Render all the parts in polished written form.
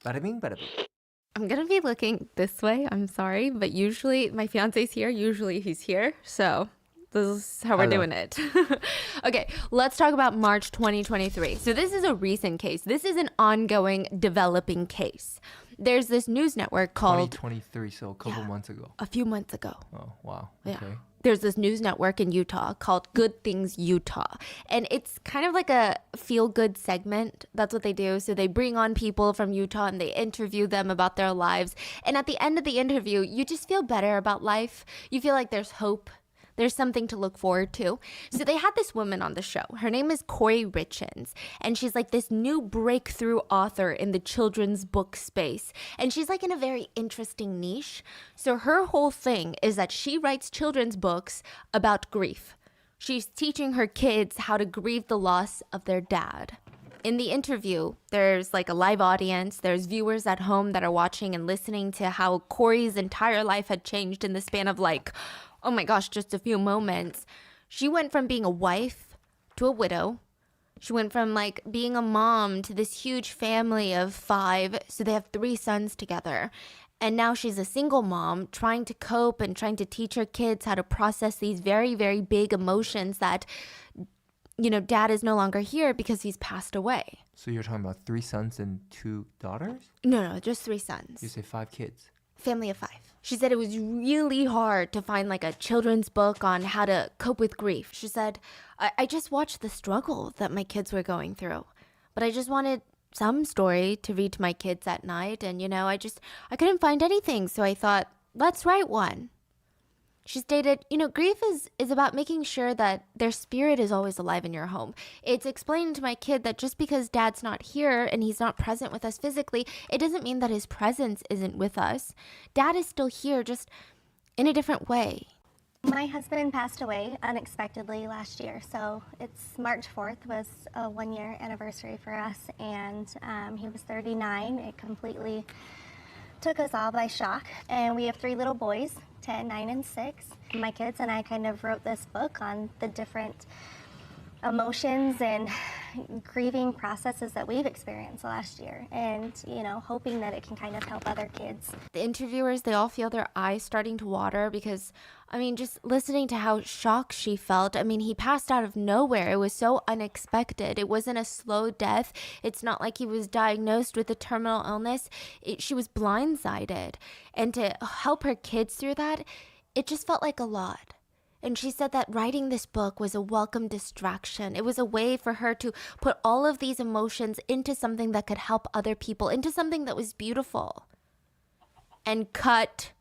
Bada bing, bada boom. I'm going to be looking this way. I'm sorry. But usually my fiance's here. Usually he's here. So this is how we're Hello. doing it. Okay, let's talk about March 2023. So this is a recent case. This is an ongoing, developing case. There's this news network called... 2023, so a couple months ago. A few months ago. Oh, wow. Yeah. Okay. There's this news network in Utah called Good Things Utah. And it's kind of like a feel-good segment. That's what they do. So they bring on people from Utah and they interview them about their lives. And at the end of the interview, you just feel better about life. You feel like there's hope. There's something to look forward to. So they had this woman on the show. Her name is Corey Richens. And she's like this new breakthrough author in the children's book space. And she's like in a very interesting niche. So her whole thing is that she writes children's books about grief. She's teaching her kids how to grieve the loss of their dad. In the interview, there's like a live audience. There's viewers at home that are watching and listening to how Corey's entire life had changed in the span of like, oh my gosh, just a few moments. She went from being a wife to a widow. She went from like being a mom to this huge family of 5. So they have 3 sons together. And now she's a single mom trying to cope and trying to teach her kids how to process these very, very big emotions that, you know, dad is no longer here because he's passed away. So you're talking about 3 sons and 2 daughters? No, just 3 sons. You say 5 kids. Family of 5. She said it was really hard to find like a children's book on how to cope with grief. She said, I just watched the struggle that my kids were going through, but I just wanted some story to read to my kids at night. And, you know, I couldn't find anything. So I thought, let's write one. She stated, you know, grief is about making sure that their spirit is always alive in your home. It's explaining to my kid that just because dad's not here and he's not present with us physically, it doesn't mean that his presence isn't with us. Dad is still here, just in a different way. My husband passed away unexpectedly last year, so it's March 4th was a 1-year anniversary for us, and he was 39. It completely took us all by shock, and we have 3 little boys, 10, 9, and 6. My kids and I kind of wrote this book on the different emotions and grieving processes that we've experienced last year, and, you know, hoping that it can kind of help other kids. The interviewers, they all feel their eyes starting to water because, I mean, just listening to how shocked she felt. I mean, he passed out of nowhere. It was so unexpected. It wasn't a slow death. It's not like he was diagnosed with a terminal illness. She was blindsided. And to help her kids through that, it just felt like a lot. And she said that writing this book was a welcome distraction. It was a way for her to put all of these emotions into something that could help other people, into something that was beautiful. And cut.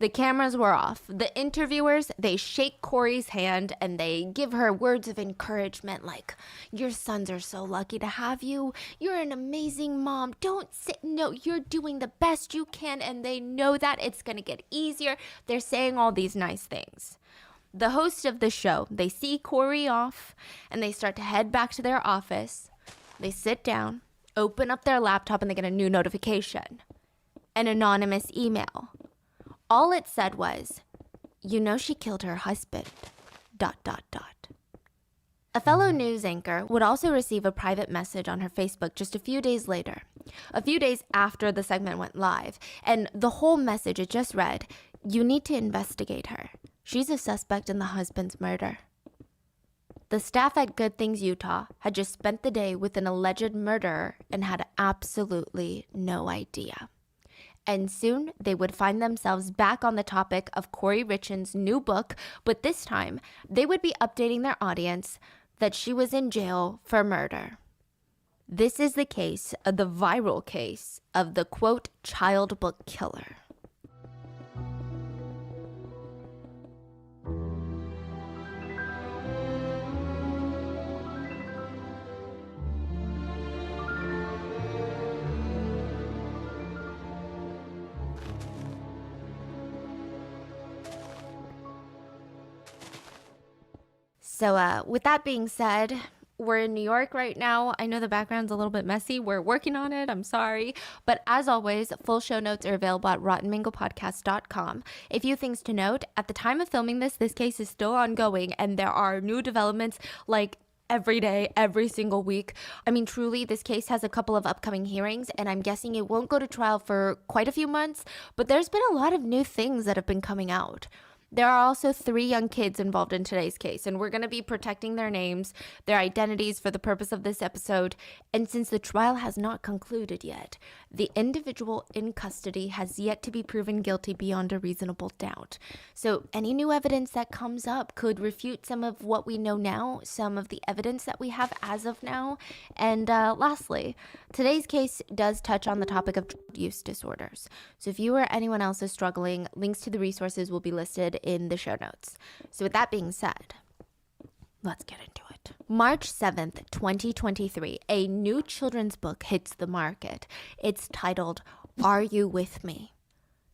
The cameras were off. The interviewers, they shake Corey's hand and they give her words of encouragement like, your sons are so lucky to have you. You're an amazing mom. Don't sit. No, you're doing the best you can. And they know that it's going to get easier. They're saying all these nice things. The host of the show, they see Corey off and they start to head back to their office. They sit down, open up their laptop, and they get a new notification. An anonymous email. All it said was, you know she killed her husband, ... A fellow news anchor would also receive a private message on her Facebook just a few days later, a few days after the segment went live. And the whole message, it just read, you need to investigate her. She's a suspect in the husband's murder. The staff at Good Things Utah had just spent the day with an alleged murderer and had absolutely no idea. And soon they would find themselves back on the topic of Corey Richens' new book, but this time they would be updating their audience that she was in jail for murder. This is the case of the viral case of the, quote, child book killer. So with that being said, we're in New York right now. I know the background's a little bit messy. We're working on it. I'm sorry. But as always, full show notes are available at rottenmangopodcast.com. A few things to note. At the time of filming this case is still ongoing and there are new developments like every day, every single week. I mean, truly, this case has a couple of upcoming hearings, and I'm guessing it won't go to trial for quite a few months, but there's been a lot of new things that have been coming out. There are also 3 young kids involved in today's case, and we're going to be protecting their names, their identities for the purpose of this episode. And since the trial has not concluded yet, the individual in custody has yet to be proven guilty beyond a reasonable doubt. So any new evidence that comes up could refute some of what we know now, some of the evidence that we have as of now. And lastly, today's case does touch on the topic of drug use disorders. So if you or anyone else is struggling, links to the resources will be listed in the show notes. So with that being said, let's get into it. March 7th, 2023, a new children's book hits the market. It's titled, Are You With Me?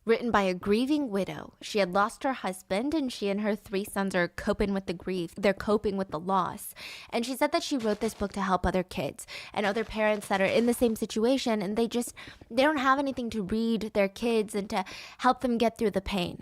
Written by a grieving widow. She had lost her husband, and she and her 3 sons are coping with the grief. They're coping with the loss. And she said that she wrote this book to help other kids and other parents that are in the same situation, and they don't have anything to read their kids and to help them get through the pain.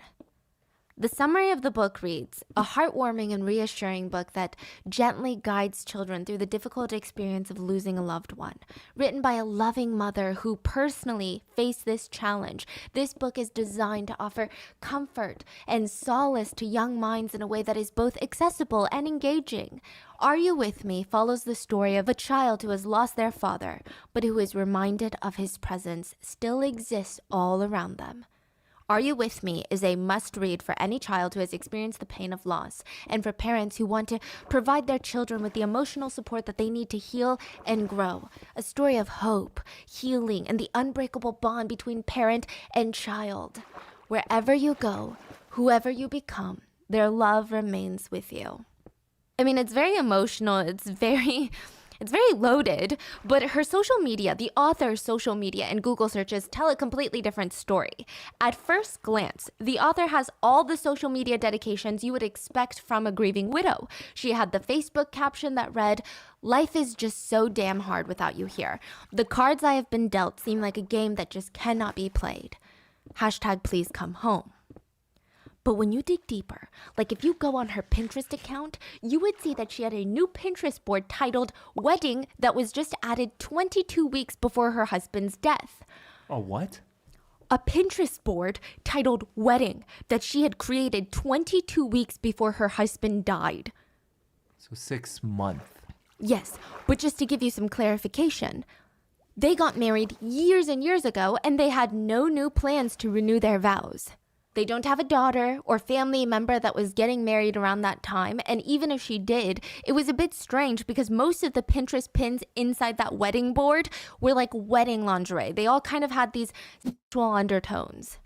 The summary of the book reads, a heartwarming and reassuring book that gently guides children through the difficult experience of losing a loved one. Written by a loving mother who personally faced this challenge, this book is designed to offer comfort and solace to young minds in a way that is both accessible and engaging. Are You With Me follows the story of a child who has lost their father, but who is reminded of his presence still exists all around them. Are You With Me is a must-read for any child who has experienced the pain of loss, and for parents who want to provide their children with the emotional support that they need to heal and grow. A story of hope, healing, and the unbreakable bond between parent and child. Wherever you go, whoever you become, their love remains with you. I mean, it's very emotional. It's very loaded, but her social media, the author's social media and Google searches tell a completely different story. At first glance, the author has all the social media dedications you would expect from a grieving widow. She had the Facebook caption that read, "Life is just so damn hard without you here. The cards I have been dealt seem like a game that just cannot be played. Hashtag please come home." But when you dig deeper, like if you go on her Pinterest account, you would see that she had a new Pinterest board titled Wedding that was just added 22 weeks before her husband's death. Oh, what? A Pinterest board titled Wedding that she had created 22 weeks before her husband died. So 6 months. Yes, but just to give you some clarification, they got married years and years ago, and they had no new plans to renew their vows. They don't have a daughter or family member that was getting married around that time, and even if she did, it was a bit strange because most of the Pinterest pins inside that wedding board were like wedding lingerie. They all kind of had these sexual undertones.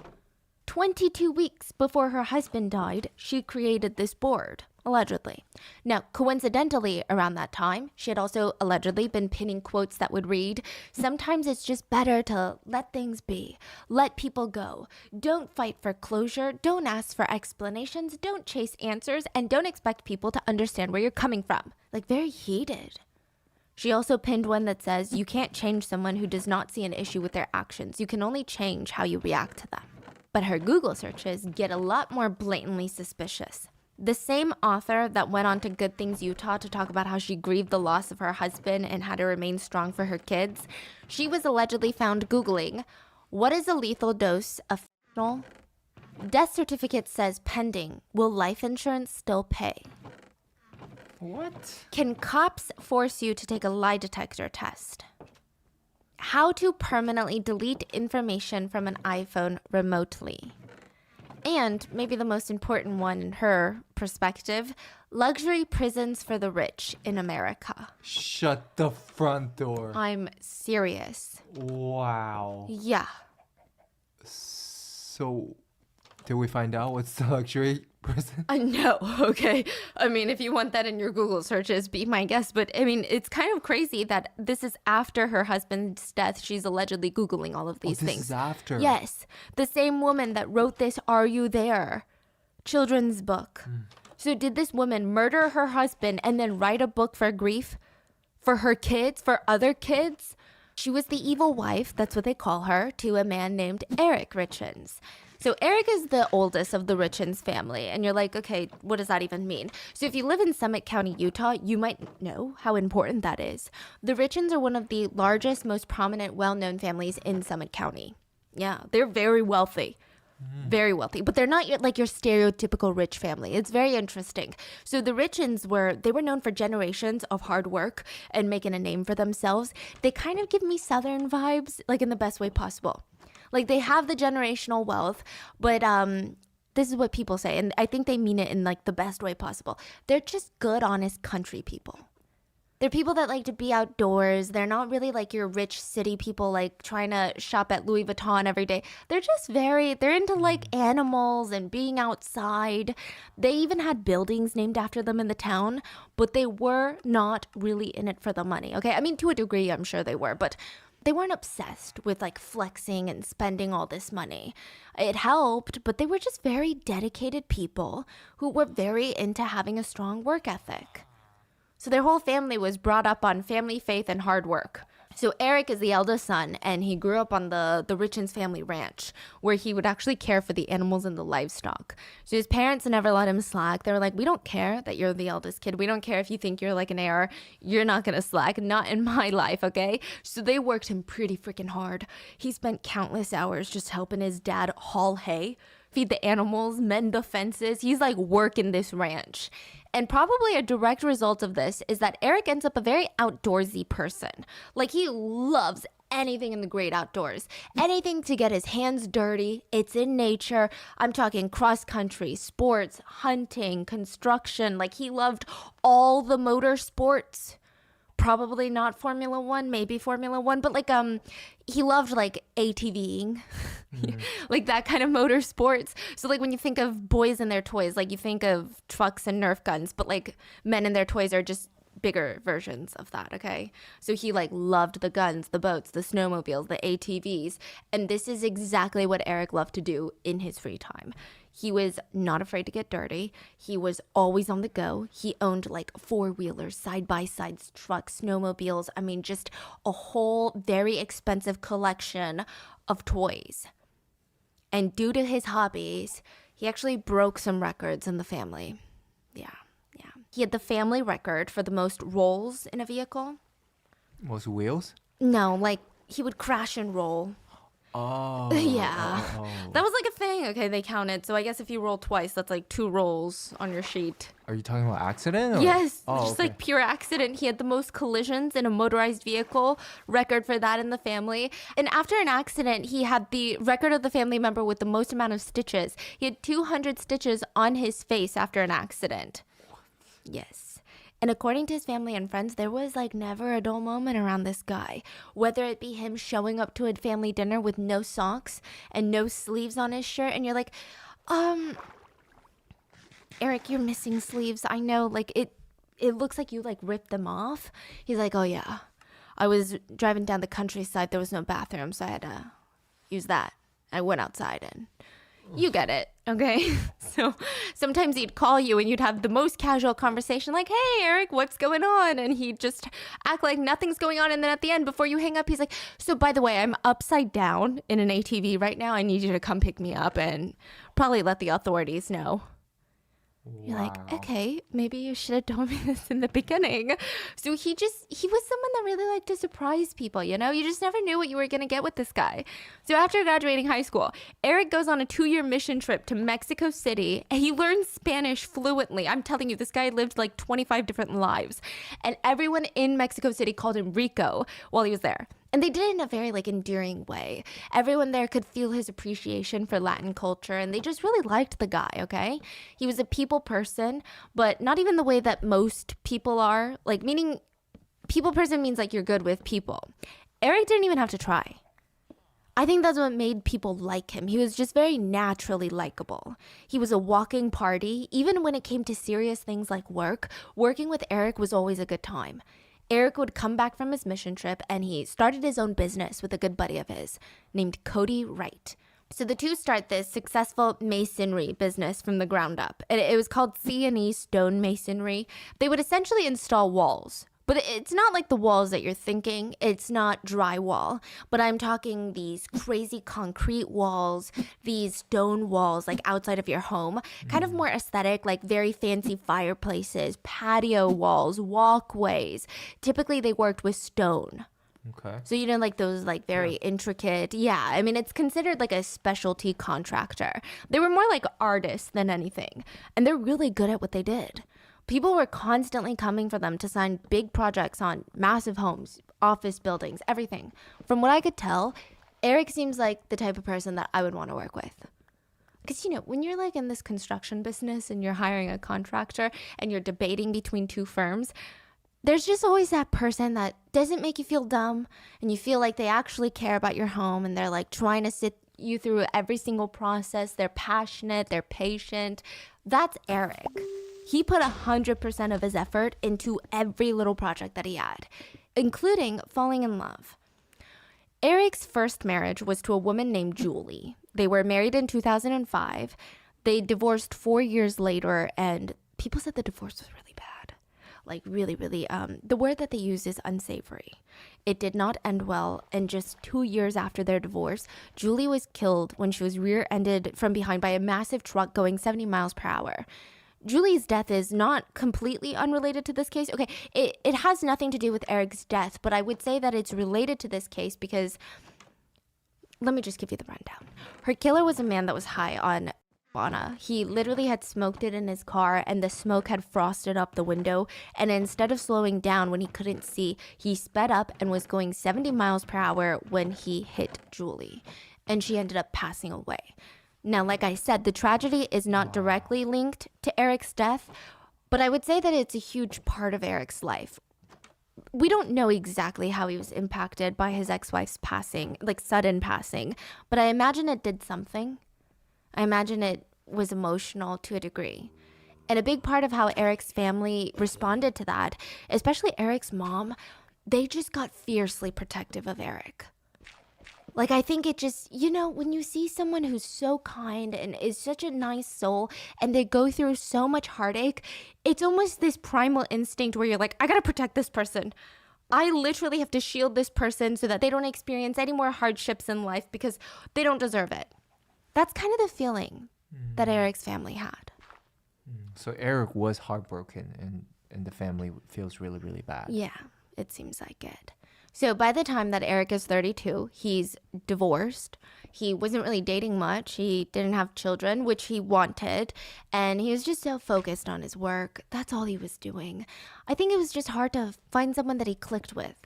22 weeks before her husband died, she created this board. Allegedly. Now, coincidentally, around that time, she had also allegedly been pinning quotes that would read, "Sometimes it's just better to let things be. Let people go. Don't fight for closure. Don't ask for explanations. Don't chase answers. And don't expect people to understand where you're coming from." Like, very heated. She also pinned one that says, "You can't change someone who does not see an issue with their actions. You can only change how you react to them." But her Google searches get a lot more blatantly suspicious. The same author that went on to Good Things Utah to talk about how she grieved the loss of her husband and how to remain strong for her kids, she was allegedly found Googling, "What is a lethal dose of fentanyl? Death certificate says pending. Will life insurance still pay? What? Can cops force you to take a lie detector test? How to permanently delete information from an iPhone remotely." And maybe the most important one in her perspective, luxury prisons for the rich in America. Shut the front door. I'm serious. Wow. Yeah. So, did we find out what's the luxury prison? No, okay. I mean, if you want that in your Google searches, be my guest. But I mean, it's kind of crazy that this is after her husband's death. She's allegedly Googling all of these this things. Is after. Yes. The same woman that wrote this Are You There? Children's book. So did this woman murder her husband and then write a book for grief? For her kids? For other kids? She was the evil wife, that's what they call her, to a man named Eric Richins. So Eric is the oldest of the Richens family. And you're like, okay, what does that even mean? So if you live in Summit County, Utah, you might know how important that is. The Richens are one of the largest, most prominent, well-known families in Summit County. Yeah, they're very wealthy. Very wealthy, but they're not like your stereotypical rich family. It's very interesting. So the Richens were known for generations of hard work and making a name for themselves. They kind of give me Southern vibes, like in the best way possible. Like they have the generational wealth, but this is what people say, and I think they mean it in like the best way possible. They're just good, honest country people. They're people that like to be outdoors. They're not really like your rich city people like trying to shop at Louis Vuitton every day. They're just they're into like animals and being outside. They even had buildings named after them in the town, but they were not really in it for the money, okay? I mean, to a degree, I'm sure they were, but they weren't obsessed with like flexing and spending all this money. It helped, but they were just very dedicated people who were very into having a strong work ethic. So their whole family was brought up on family faith and hard work. So Eric is the eldest son, and he grew up on the Richens family ranch, where he would actually care for the animals and the livestock. So his parents never let him slack. They were like, we don't care that you're the eldest kid. We don't care if you think you're like an heir. You're not going to slack. Not in my life, okay? So they worked him pretty freaking hard. He spent countless hours just helping his dad haul hay, feed the animals, mend the fences. He's like working this ranch. And probably a direct result of this is that Eric ends up a very outdoorsy person. Like he loves anything in the great outdoors. Anything to get his hands dirty. It's in nature. I'm talking cross country, sports, hunting, construction. Like he loved all the motor sports. Probably not Formula One, maybe Formula One, but like he loved like ATVing, like that kind of motorsports. So like when you think of boys and their toys, like you think of trucks and Nerf guns, but like men and their toys are just bigger versions of that, okay? So he like loved the guns, the boats, the snowmobiles, the ATVs, and this is exactly what Eric loved to do in his free time. He was not afraid to get dirty. He was always on the go. He owned like four-wheelers, side-by-sides, trucks, snowmobiles. I mean, just a whole very expensive collection of toys. And due to his hobbies, he actually broke some records in the family. Yeah. He had the family record for the most rolls in a vehicle. Most wheels? No, like he would crash and roll. Oh. Yeah. That was like a thing. Okay, they counted. So I guess if you roll twice, that's like 2 rolls on your sheet. Are you talking about accident? Or? Yes. Oh, just okay. like pure accident. He had the most collisions in a motorized vehicle, record for that in the family. And after an accident, he had the record of the family member with the most amount of stitches. He had 200 stitches on his face after an accident. Yes. And according to his family and friends, there was like never a dull moment around this guy. Whether it be him showing up to a family dinner with no socks and no sleeves on his shirt, and you're like, Eric, you're missing sleeves. I know, like it looks like you like ripped them off. He's like, oh yeah, I was driving down the countryside. There was no bathroom, so I had to use that. I went outside and you get it, okay? So sometimes he'd call you and you'd have the most casual conversation like, hey, Eric, what's going on? And he'd just act like nothing's going on. And then at the end, before you hang up, he's like, so by the way, I'm upside down in an ATV right now. I need you to come pick me up and probably let the authorities know. You're like, okay, maybe you should have told me this in the beginning. So he was someone that really liked to surprise people, you know? You just never knew what you were going to get with this guy. So after graduating high school, Eric goes on a 2-year mission trip to Mexico City, and he learns Spanish fluently. I'm telling you, this guy lived like 25 different lives. And everyone in Mexico City called him Rico while he was there. And they did it in a very like endearing way. Everyone there could feel his appreciation for Latin culture, and they just really liked the guy, okay? He was a people person, but not even the way that most people are. Like, meaning people person means like you're good with people. Eric didn't even have to try. I think that's what made people like him. He was just very naturally likable. He was a walking party. Even when it came to serious things like work, working with Eric was always a good time. Eric would come back from his mission trip and he started his own business with a good buddy of his named Cody Wright. So the two start this successful masonry business from the ground up. And it was called C&E Stone Masonry. They would essentially install walls, But it's not like the walls that you're thinking. It's not drywall. But I'm talking these crazy concrete walls, these stone walls, like outside of your home. Kind of more aesthetic, like very fancy fireplaces, patio walls, walkways. Typically, they worked with stone. Okay. So you know, like those like very intricate. Yeah, I mean, it's considered like a specialty contractor. They were more like artists than anything. And they're really good at what they did. People were constantly coming for them to sign big projects on massive homes, office buildings, everything. From what I could tell, Eric seems like the type of person that I would want to work with. Because, you know, when you're like in this construction business and you're hiring a contractor and you're debating between two firms, there's just always that person that doesn't make you feel dumb and you feel like they actually care about your home and they're like trying to sit you through every single process. They're passionate, they're patient. That's Eric. He put 100% of his effort into every little project that he had, including falling in love. Eric's first marriage was to a woman named Julie. They were married in 2005. They divorced 4 years later, and people said the divorce was really bad. Like really, really, the word that they use is unsavory. It did not end well, and just 2 years after their divorce, Julie was killed when she was rear-ended from behind by a massive truck going 70 miles per hour. Julie's death is not completely unrelated to this case. Okay, it has nothing to do with Eric's death, but I would say that it's related to this case because, let me just give you the rundown. Her killer was a man that was high on marijuana. He literally had smoked it in his car and the smoke had frosted up the window. And instead of slowing down when he couldn't see, he sped up and was going 70 miles per hour when he hit Julie. And she ended up passing away. Now, like I said, the tragedy is not directly linked to Eric's death, but I would say that it's a huge part of Eric's life. We don't know exactly how he was impacted by his ex-wife's passing, like sudden passing, but I imagine it did something. I imagine it was emotional to a degree. And a big part of how Eric's family responded to that, especially Eric's mom, they just got fiercely protective of Eric. Like, I think it just, you know, when you see someone who's so kind and is such a nice soul and they go through so much heartache, it's almost this primal instinct where you're like, I gotta protect this person. I literally have to shield this person so that they don't experience any more hardships in life because they don't deserve it. That's kind of the feeling that Eric's family had. So Eric was heartbroken and the family feels really, really bad. Yeah, it seems like it. So by the time that Eric is 32, he's divorced. He wasn't really dating much. He didn't have children, which he wanted. And he was just so focused on his work. That's all he was doing. I think it was just hard to find someone that he clicked with.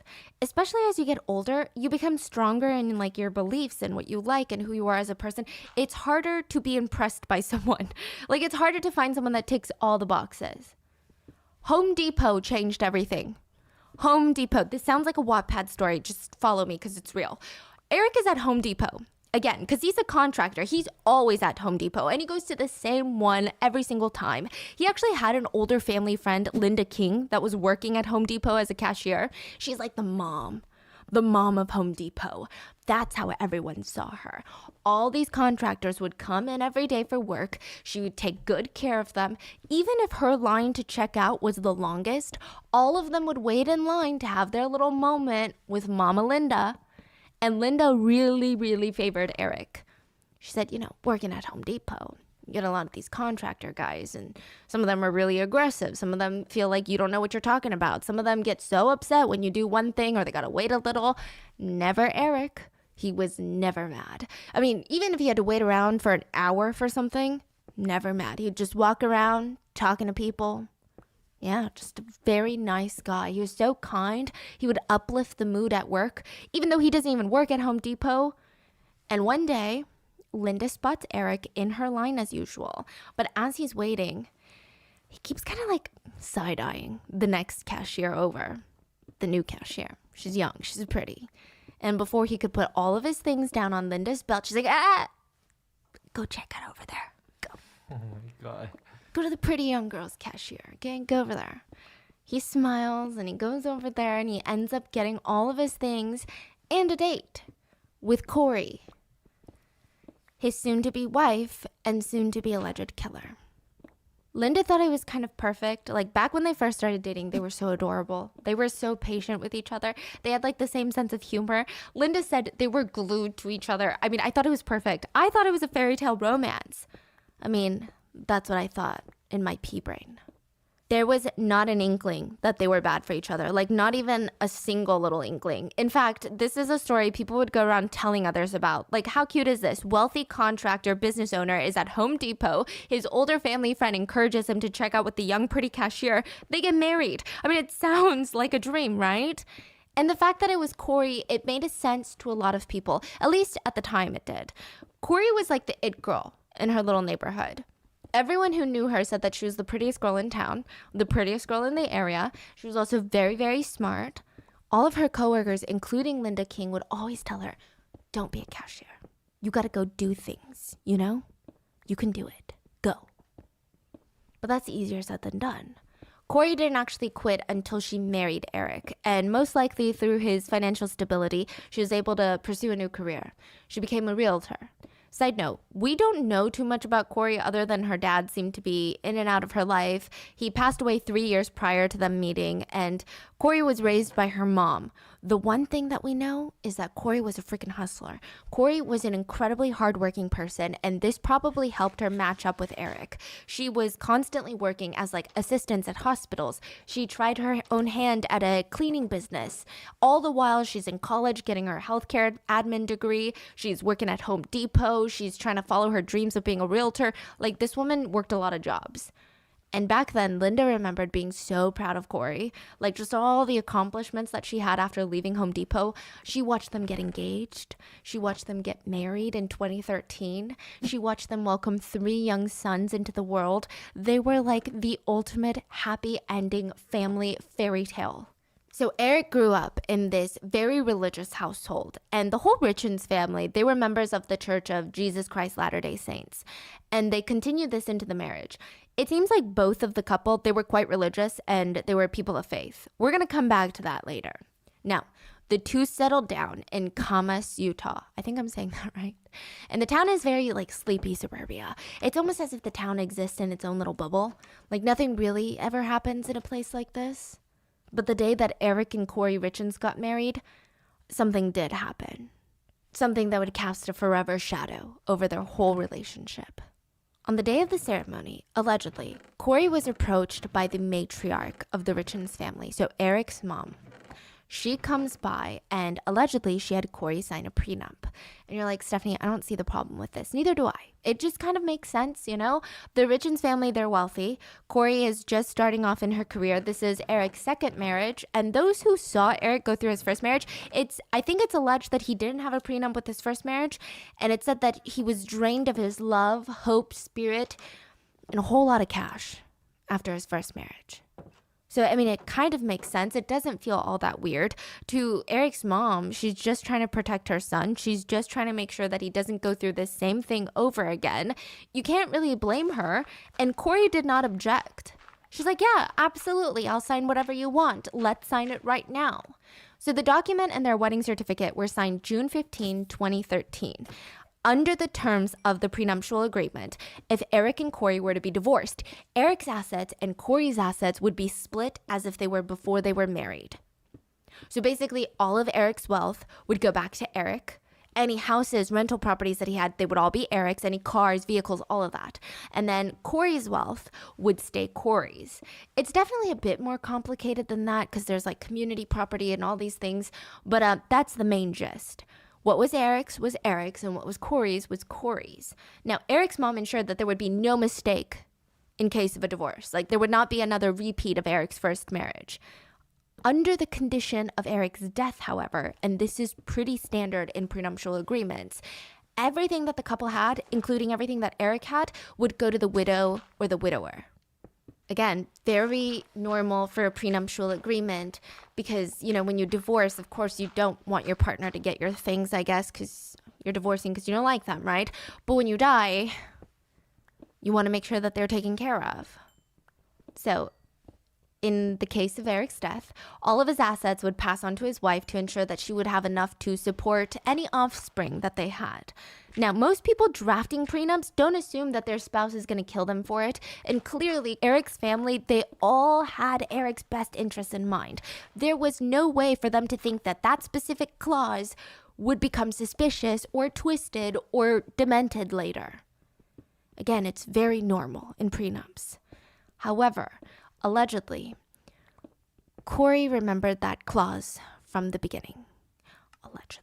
Especially as you get older, you become stronger in like your beliefs and what you like and who you are as a person. It's harder to be impressed by someone. Like it's harder to find someone that ticks all the boxes. Home Depot changed everything. Home Depot. This sounds like a Wattpad story. Just follow me because it's real. Eric is at Home Depot. Again, because he's a contractor. He's always at Home Depot. And he goes to the same one every single time. He actually had an older family friend, Linda King, that was working at Home Depot as a cashier. She's like the mom of Home Depot. That's how everyone saw her. All these contractors would come in every day for work. She would take good care of them. Even if her line to check out was the longest, all of them would wait in line to have their little moment with Mama Linda. And Linda really, really favored Eric. She said, you know, working at Home Depot, you get a lot of these contractor guys, and some of them are really aggressive. Some of them feel like you don't know what you're talking about. Some of them get so upset when you do one thing or they gotta wait a little. Never Eric. He was never mad. I mean, even if he had to wait around for an hour for something, never mad. He'd just walk around talking to people. Yeah, just a very nice guy. He was so kind. He would uplift the mood at work, even though he doesn't even work at Home Depot. And one day, Linda spots Eric in her line as usual. But as he's waiting, he keeps kind of like side-eyeing the next cashier over. The new cashier. She's young. She's pretty. And before he could put all of his things down on Linda's belt, she's like, go check it over there. Go. Oh my God. Go to the pretty young girl's cashier. Okay, go over there. He smiles and he goes over there and he ends up getting all of his things and a date with Corey, his soon-to-be wife and soon-to-be alleged killer. Linda thought I was kind of perfect. Like back when they first started dating, they were so adorable. They were so patient with each other. They had like the same sense of humor. Linda said they were glued to each other. I mean, I thought it was perfect. I thought it was a fairy tale romance. I mean, that's what I thought in my pea brain. There was not an inkling that they were bad for each other, like not even a single little inkling. In fact, this is a story people would go around telling others about. Like, how cute is this? Wealthy contractor business owner is at Home Depot. His older family friend encourages him to check out with the young pretty cashier. They get married. I mean, it sounds like a dream, right? And the fact that it was Corey, it made a sense to a lot of people. At least at the time it did. Corey was like the it girl in her little neighborhood. Everyone who knew her said that she was the prettiest girl in town, the prettiest girl in the area. She was also very, very smart. All of her coworkers, including Linda King, would always tell her, don't be a cashier. You got to go do things, you know? You can do it. Go. But that's easier said than done. Corey didn't actually quit until she married Eric, and most likely through his financial stability, she was able to pursue a new career. She became a realtor. Side note, we don't know too much about Corey other than her dad seemed to be in and out of her life. He passed away 3 years prior to them meeting, and Corey was raised by her mom. The one thing that we know is that Corey was a freaking hustler. Corey was an incredibly hardworking person, and this probably helped her match up with Eric. She was constantly working as like assistants at hospitals. She tried her own hand at a cleaning business. All the while she's in college getting her healthcare admin degree. She's working at Home Depot. She's trying to follow her dreams of being a realtor. Like, this woman worked a lot of jobs. And back then, Linda remembered being so proud of Corey. Like, just all the accomplishments that she had after leaving Home Depot. She watched them get engaged. She watched them get married in 2013. She watched them welcome 3 young sons into the world. They were like the ultimate happy ending family fairy tale. So Eric grew up in this very religious household, and the whole Richens family, they were members of the Church of Jesus Christ Latter-day Saints, and they continued this into the marriage. It seems like both of the couple, they were quite religious and they were people of faith. We're going to come back to that later. Now, the two settled down in Kamas, Utah. I think I'm saying that right. And the town is very like sleepy suburbia. It's almost as if the town exists in its own little bubble. Like nothing really ever happens in a place like this. But the day that Eric and Corey Richens got married, something did happen. Something that would cast a forever shadow over their whole relationship. On the day of the ceremony, allegedly, Corey was approached by the matriarch of the Richens family, so Eric's mom. She comes by and allegedly she had Corey sign a prenup. And you're like, Stephanie, I don't see the problem with this. Neither do I. It just kind of makes sense, you know? The Richens family, they're wealthy. Corey is just starting off in her career. This is Eric's second marriage. And those who saw Eric go through his first marriage, I think it's alleged that he didn't have a prenup with his first marriage. And it said that he was drained of his love, hope, spirit, and a whole lot of cash after his first marriage. So, I mean, it kind of makes sense. It doesn't feel all that weird. To Eric's mom, she's just trying to protect her son. She's just trying to make sure that he doesn't go through this same thing over again. You can't really blame her. And Corey did not object. She's like, yeah, absolutely. I'll sign whatever you want. Let's sign it right now. So the document and their wedding certificate were signed June 15, 2013. Under the terms of the prenuptial agreement, if Eric and Corey were to be divorced, Eric's assets and Corey's assets would be split as if they were before they were married. So basically, all of Eric's wealth would go back to Eric. Any houses, rental properties that he had, they would all be Eric's. Any cars, vehicles, all of that. And then Corey's wealth would stay Corey's. It's definitely a bit more complicated than that because there's like community property and all these things. But that's the main gist. What was Eric's, and what was Corey's was Corey's. Now, Eric's mom ensured that there would be no mistake in case of a divorce. Like, there would not be another repeat of Eric's first marriage. Under the condition of Eric's death, however, and this is pretty standard in prenuptial agreements, everything that the couple had, including everything that Eric had, would go to the widow or the widower. Again, very normal for a prenuptial agreement because, you know, when you divorce, of course, you don't want your partner to get your things, I guess, because you're divorcing because you don't like them, right? But when you die, you want to make sure that they're taken care of. So in the case of Eric's death, all of his assets would pass on to his wife to ensure that she would have enough to support any offspring that they had. Now, most people drafting prenups don't assume that their spouse is going to kill them for it. And clearly, Eric's family, they all had Eric's best interests in mind. There was no way for them to think that that specific clause would become suspicious or twisted or demented later. Again, it's very normal in prenups. However, allegedly, Corey remembered that clause from the beginning. Allegedly.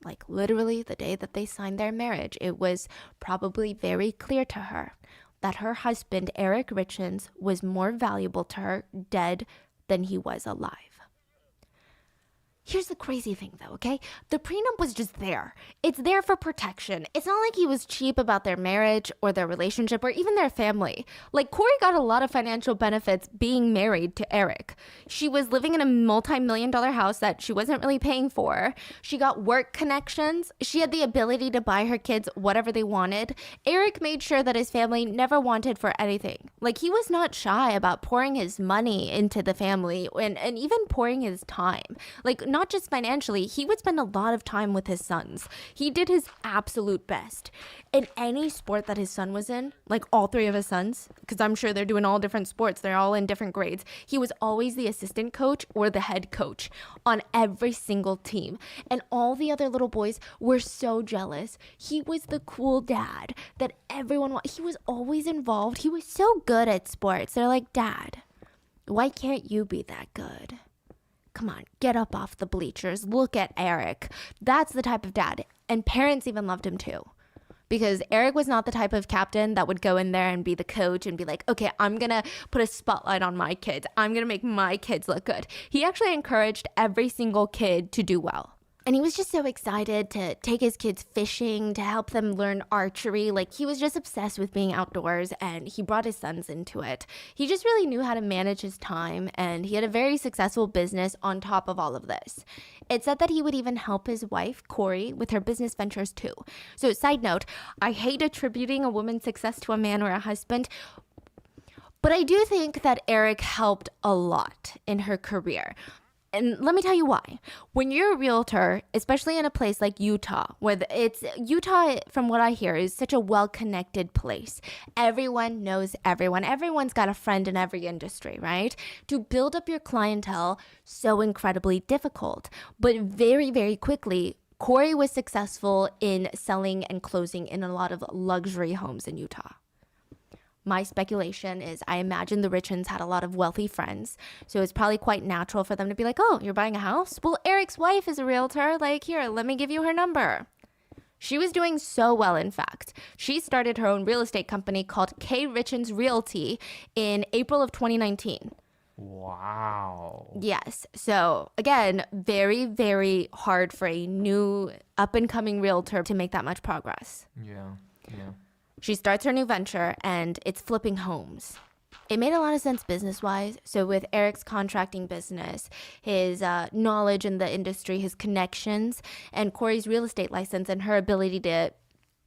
Like literally the day that they signed their marriage, it was probably very clear to her that her husband, Eric Richens, was more valuable to her dead than he was alive. Here's the crazy thing though, okay? The prenup was just there. It's there for protection. It's not like he was cheap about their marriage or their relationship or even their family. Like Corey got a lot of financial benefits being married to Eric. She was living in a multi-million-dollar house that she wasn't really paying for. She got work connections. She had the ability to buy her kids whatever they wanted. Eric made sure that his family never wanted for anything. Like he was not shy about pouring his money into the family and even pouring his time. Like not just financially, he would spend a lot of time with his sons. He did his absolute best. In any sport that his son was in, like all three of his sons, because I'm sure they're doing all different sports, they're all in different grades, he was always the assistant coach or the head coach on every single team. And all the other little boys were so jealous. He was the cool dad that everyone he was always involved. He was so good at sports. They're like, Dad, why can't you be that good? Come on, get up off the bleachers. Look at Eric. That's the type of dad. And parents even loved him too. Because Eric was not the type of captain that would go in there and be the coach and be like, okay, I'm going to put a spotlight on my kids. I'm going to make my kids look good. He actually encouraged every single kid to do well. And he was just so excited to take his kids fishing, to help them learn archery. Like he was just obsessed with being outdoors and he brought his sons into it. He just really knew how to manage his time and he had a very successful business on top of all of this. It said that he would even help his wife, Corey, with her business ventures too. So side note, I hate attributing a woman's success to a man or a husband, but I do think that Eric helped a lot in her career. And let me tell you why. When you're a realtor, especially in a place like Utah, where Utah, from what I hear, is such a well-connected place. Everyone knows everyone. Everyone's got a friend in every industry, right? To build up your clientele, so incredibly difficult. But very, very quickly, Corey was successful in selling and closing in a lot of luxury homes in Utah. My speculation is I imagine the Richens had a lot of wealthy friends, so it's probably quite natural for them to be like, oh, you're buying a house? Well, Eric's wife is a realtor. Like, here, let me give you her number. She was doing so well, in fact. She started her own real estate company called K. Richens Realty in April of 2019. Wow. Yes. So, again, very, very hard for a new up-and-coming realtor to make that much progress. Yeah. She starts her new venture and it's flipping homes. It made a lot of sense business-wise. So with Eric's contracting business, his knowledge in the industry, his connections, and Corey's real estate license and her ability to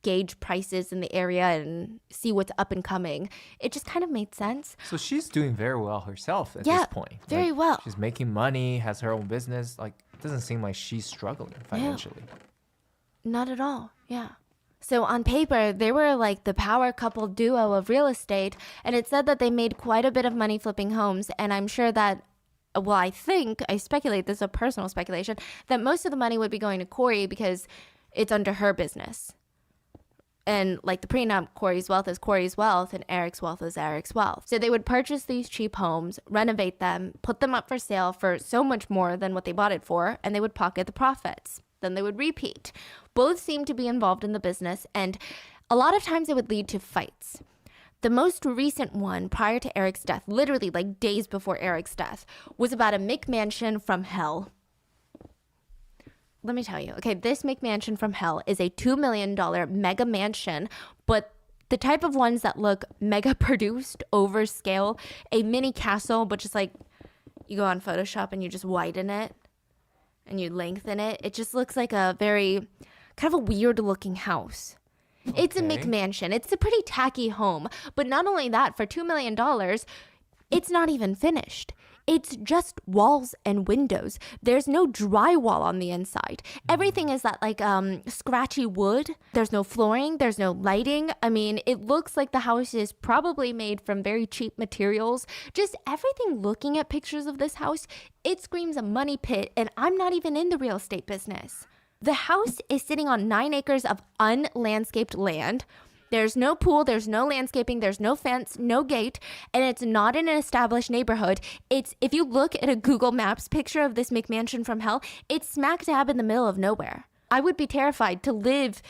gauge prices in the area and see what's up and coming, it just kind of made sense. So she's doing very well herself at this point. Very well. She's making money, has her own business. Like, it doesn't seem like she's struggling financially. Not at all. Yeah. So on paper, they were like the power couple duo of real estate, and it said that they made quite a bit of money flipping homes, and I'm sure that, well, I speculate, this is a personal speculation, that most of the money would be going to Corey because it's under her business. And like the prenup, Corey's wealth is Corey's wealth, and Eric's wealth is Eric's wealth. So they would purchase these cheap homes, renovate them, put them up for sale for so much more than what they bought it for, and they would pocket the profits. Then they would repeat. Both seemed to be involved in the business, and a lot of times it would lead to fights. The most recent one prior to Eric's death, literally like days before Eric's death, was about a McMansion from hell. Let me tell you, okay, this McMansion from hell is a $2 million mega mansion, but the type of ones that look mega produced, overscale, a mini castle, but just like you go on Photoshop and you just widen it and you lengthen it. It just looks like a very kind of a weird looking house. Okay. It's a McMansion. It's a pretty tacky home. But not only that, for $2 million, It's not even finished. It's just walls and windows. There's no drywall on the inside. Everything is that like scratchy wood. There's no flooring. There's no lighting. I mean, it looks like the house is probably made from very cheap materials. Just everything, looking at pictures of this house, it screams a money pit, and I'm not even in the real estate business. The house is sitting on 9 acres of unlandscaped land. There's no pool, there's no landscaping, there's no fence, no gate, and it's not in an established neighborhood. If you look at a Google Maps picture of this McMansion from hell, it's smack dab in the middle of nowhere. I would be terrified to live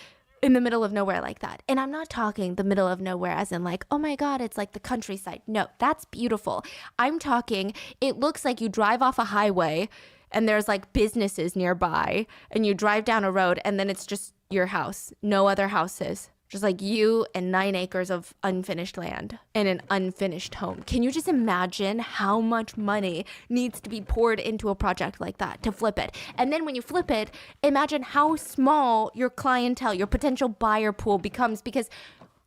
in the middle of nowhere like that. And I'm not talking the middle of nowhere as in like, oh my God, it's like the countryside. No, that's beautiful. I'm talking, it looks like you drive off a highway and there's like businesses nearby, and you drive down a road and then it's just your house, no other houses. Just like you and 9 acres of unfinished land and an unfinished home. Can you just imagine how much money needs to be poured into a project like that to flip it? And then when you flip it, imagine how small your clientele, your potential buyer pool becomes, because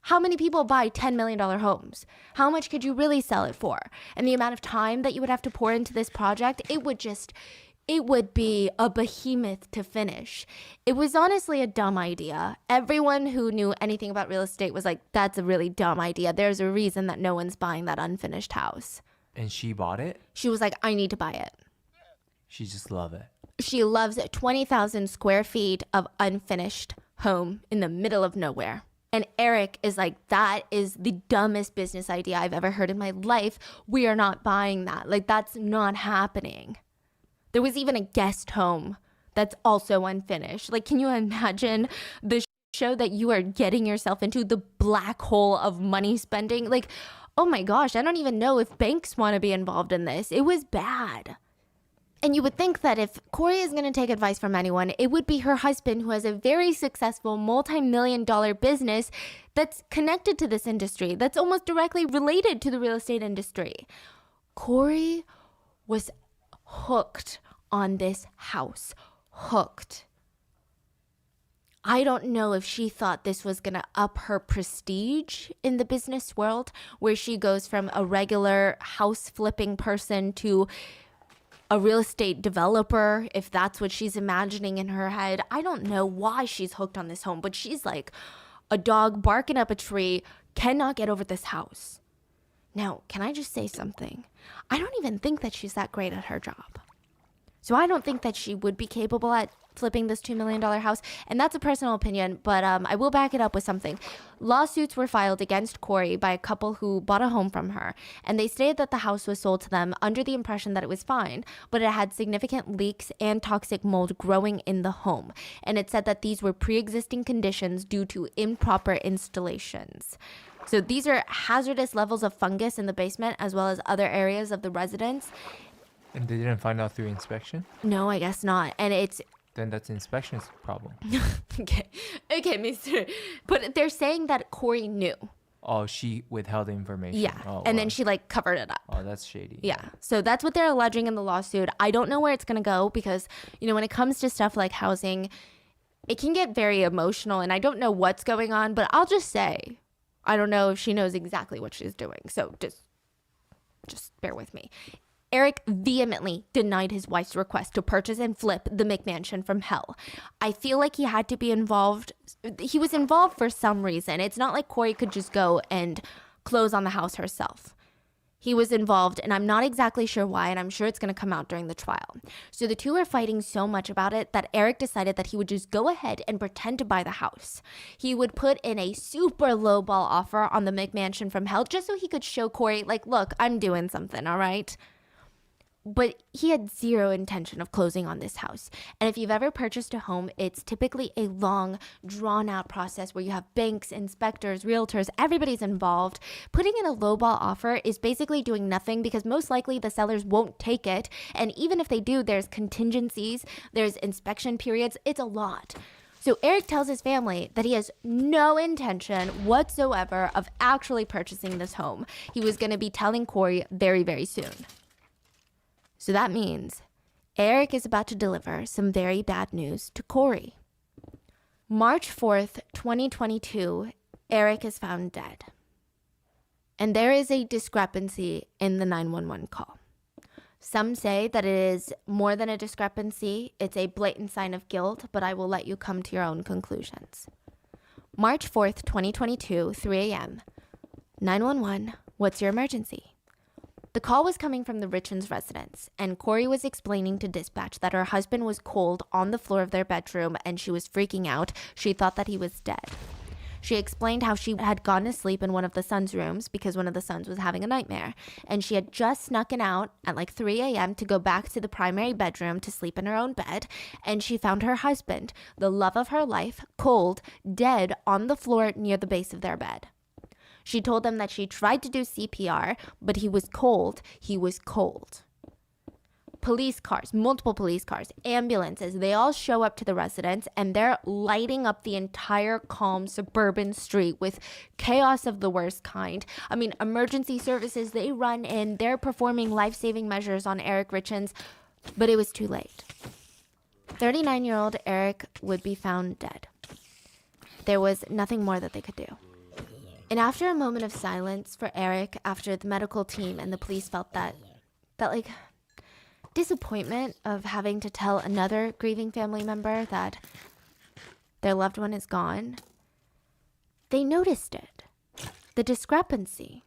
how many people buy $10 million homes? How much could you really sell it for? And the amount of time that you would have to pour into this project, it would be a behemoth to finish. It was honestly a dumb idea. Everyone who knew anything about real estate was like, that's a really dumb idea. There's a reason that no one's buying that unfinished house. And she bought it? She was like, I need to buy it. She just loved it. She loves it. 20,000 square feet of unfinished home in the middle of nowhere. And Eric is like, that is the dumbest business idea I've ever heard in my life. We are not buying that. Like, that's not happening. There was even a guest home that's also unfinished. Like, can you imagine the show that you are getting yourself into, the black hole of money spending? Like, oh my gosh, I don't even know if banks want to be involved in this. It was bad. And you would think that if Corey is going to take advice from anyone, it would be her husband, who has a very successful multi-million-dollar business that's connected to this industry, that's almost directly related to the real estate industry. Corey was hooked on this house. Hooked. I don't know if she thought this was going to up her prestige in the business world, where she goes from a regular house flipping person to a real estate developer, if that's what she's imagining in her head. I don't know why she's hooked on this home, but she's like a dog barking up a tree, cannot get over this house. Now, can I just say something? I don't even think that she's that great at her job. So I don't think that she would be capable at flipping this $2 million house. And that's a personal opinion, but I will back it up with something. Lawsuits were filed against Corey by a couple who bought a home from her. And they stated that the house was sold to them under the impression that it was fine, but it had significant leaks and toxic mold growing in the home. And it said that these were pre-existing conditions due to improper installations. So these are hazardous levels of fungus in the basement, as well as other areas of the residence. And they didn't find out through inspection? No, I guess not. And it's... Then that's inspection's problem. Okay, mister. But they're saying that Corey knew. Oh, she withheld the information. Yeah. Oh, and wow. then she like covered it up. Oh, that's shady. Yeah. So that's what they're alleging in the lawsuit. I don't know where it's going to go because, you know, when it comes to stuff like housing, it can get very emotional, and I don't know what's going on, but I'll just say, I don't know if she knows exactly what she's doing. So just bear with me. Eric vehemently denied his wife's request to purchase and flip the McMansion from hell. I feel like he had to be involved. He was involved for some reason. It's not like Corey could just go and close on the house herself. He was involved, and I'm not exactly sure why, and I'm sure it's going to come out during the trial. So the two are fighting so much about it that Eric decided that he would just go ahead and pretend to buy the house. He would put in a super lowball offer on the McMansion from hell just so he could show Corey, like, look, I'm doing something, all right? But he had zero intention of closing on this house. And if you've ever purchased a home, it's typically a long, drawn-out process where you have banks, inspectors, realtors, everybody's involved. Putting in a lowball offer is basically doing nothing because most likely the sellers won't take it. And even if they do, there's contingencies, there's inspection periods. It's a lot. So Eric tells his family that he has no intention whatsoever of actually purchasing this home. He was going to be telling Corey very, very soon. So that means Eric is about to deliver some very bad news to Corey. March 4th, 2022, Eric is found dead. And there is a discrepancy in the 911 call. Some say that it is more than a discrepancy. It's a blatant sign of guilt, but I will let you come to your own conclusions. March 4th, 2022, 3 a.m. 911, what's your emergency? The call was coming from the Richlands residence, and Corey was explaining to dispatch that her husband was cold on the floor of their bedroom and she was freaking out. She thought that he was dead. She explained how she had gone to sleep in one of the sons' rooms because one of the sons was having a nightmare, and she had just snuck out at like 3 a.m. to go back to the primary bedroom to sleep in her own bed, and she found her husband, the love of her life, cold, dead on the floor near the base of their bed. She told them that she tried to do CPR, but he was cold. He was cold. Police cars, multiple police cars, ambulances, they all show up to the residence and they're lighting up the entire calm suburban street with chaos of the worst kind. I mean, emergency services, they run in, they're performing life-saving measures on Eric Richlands, but it was too late. 39-year-old Eric would be found dead. There was nothing more that they could do. And after a moment of silence for Eric, after the medical team and the police felt that disappointment of having to tell another grieving family member that their loved one is gone, they noticed it. The discrepancy.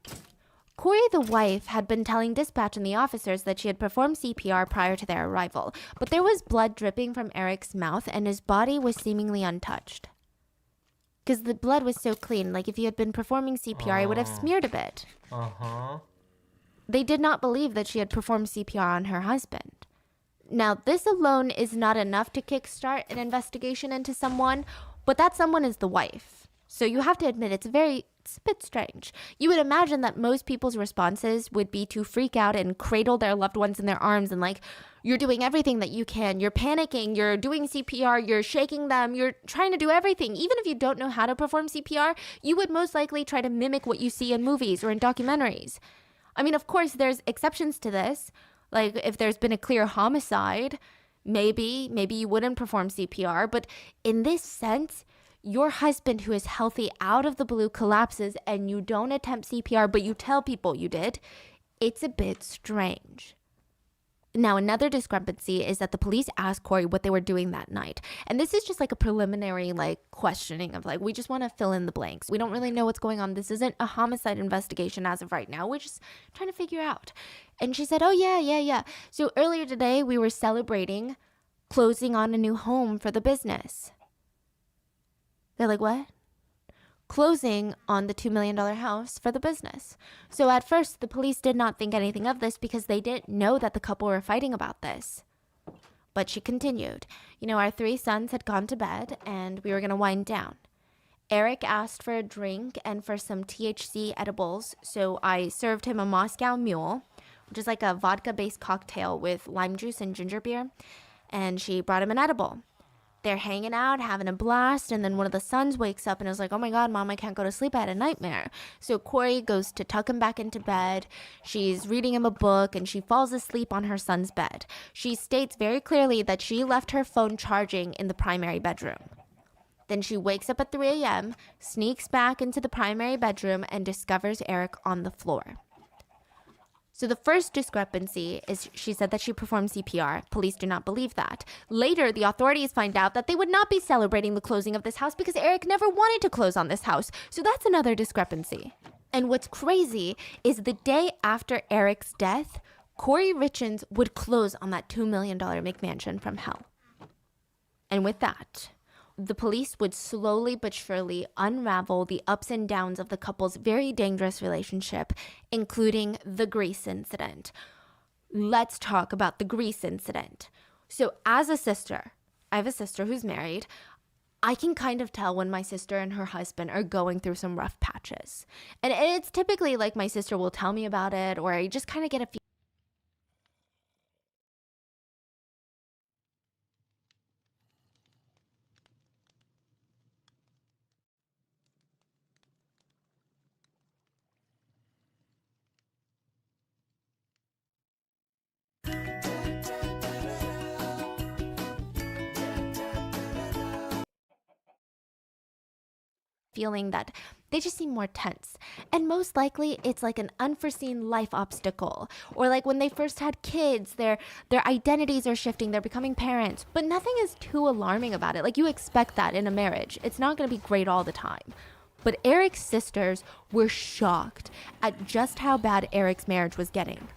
Corey, the wife, had been telling dispatch and the officers that she had performed CPR prior to their arrival, but there was blood dripping from Eric's mouth and his body was seemingly untouched. Because the blood was so clean, like if you had been performing CPR, it would have smeared a bit. They did not believe that she had performed CPR on her husband. Now, this alone is not enough to kickstart an investigation into someone, but that someone is the wife. So you have to admit it's a bit strange. You would imagine that most people's responses would be to freak out and cradle their loved ones in their arms and you're doing everything that you can. You're panicking, you're doing CPR, you're shaking them, you're trying to do everything. Even if you don't know how to perform CPR, you would most likely try to mimic what you see in movies or in documentaries. I mean, of course, there's exceptions to this. Like if there's been a clear homicide, maybe you wouldn't perform CPR. But in this sense, your husband who is healthy out of the blue collapses and you don't attempt CPR, but you tell people you did, it's a bit strange. Now, another discrepancy is that the police asked Corey what they were doing that night. And this is just like a preliminary questioning of we just want to fill in the blanks. We don't really know what's going on. This isn't a homicide investigation as of right now. We're just trying to figure out. And she said, oh, yeah. So earlier today, we were celebrating closing on a new home for the business. They're like, what? Closing on the $2 million house for the business. So at first, the police did not think anything of this because they didn't know that the couple were fighting about this. But she continued, our 3 sons had gone to bed and we were going to wind down. Eric asked for a drink and for some THC edibles, so I served him a Moscow Mule, which is like a vodka-based cocktail with lime juice and ginger beer, and she brought him an edible. They're hanging out, having a blast, and then one of the sons wakes up and is like, oh my God, Mom, I can't go to sleep. I had a nightmare. So Corey goes to tuck him back into bed. She's reading him a book, and she falls asleep on her son's bed. She states very clearly that she left her phone charging in the primary bedroom. Then she wakes up at 3 a.m., sneaks back into the primary bedroom, and discovers Eric on the floor. So the first discrepancy is she said that she performed CPR. Police do not believe that. Later, the authorities find out that they would not be celebrating the closing of this house because Eric never wanted to close on this house. So that's another discrepancy. And what's crazy is the day after Eric's death, Corey Richlands would close on that $2 million McMansion from hell. And with that, the police would slowly but surely unravel the ups and downs of the couple's very dangerous relationship, including the Grease incident. Let's talk about the Grease incident. So as a sister, I have a sister who's married. I can kind of tell when my sister and her husband are going through some rough patches. And it's typically my sister will tell me about it, or I just kind of get a feeling that they just seem more tense. And most likely it's like an unforeseen life obstacle, or like when they first had kids, their identities are shifting, they're becoming parents, but nothing is too alarming about it. Like you expect that in a marriage. It's not going to be great all the time. But Eric's sisters were shocked at just how bad Eric's marriage was getting.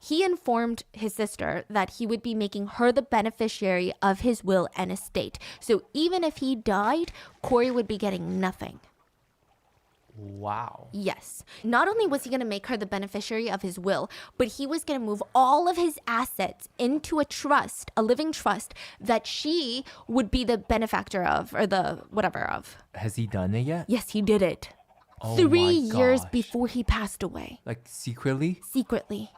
He informed his sister that he would be making her the beneficiary of his will and estate. So even if he died, Corey would be getting nothing. Wow. Yes. Not only was he going to make her the beneficiary of his will, but he was going to move all of his assets into a trust, a living trust, that she would be the benefactor of, or the whatever of. Has he done it yet? Yes, he did it. Oh 3 my years gosh. before he passed away. Like secretly? Secretly.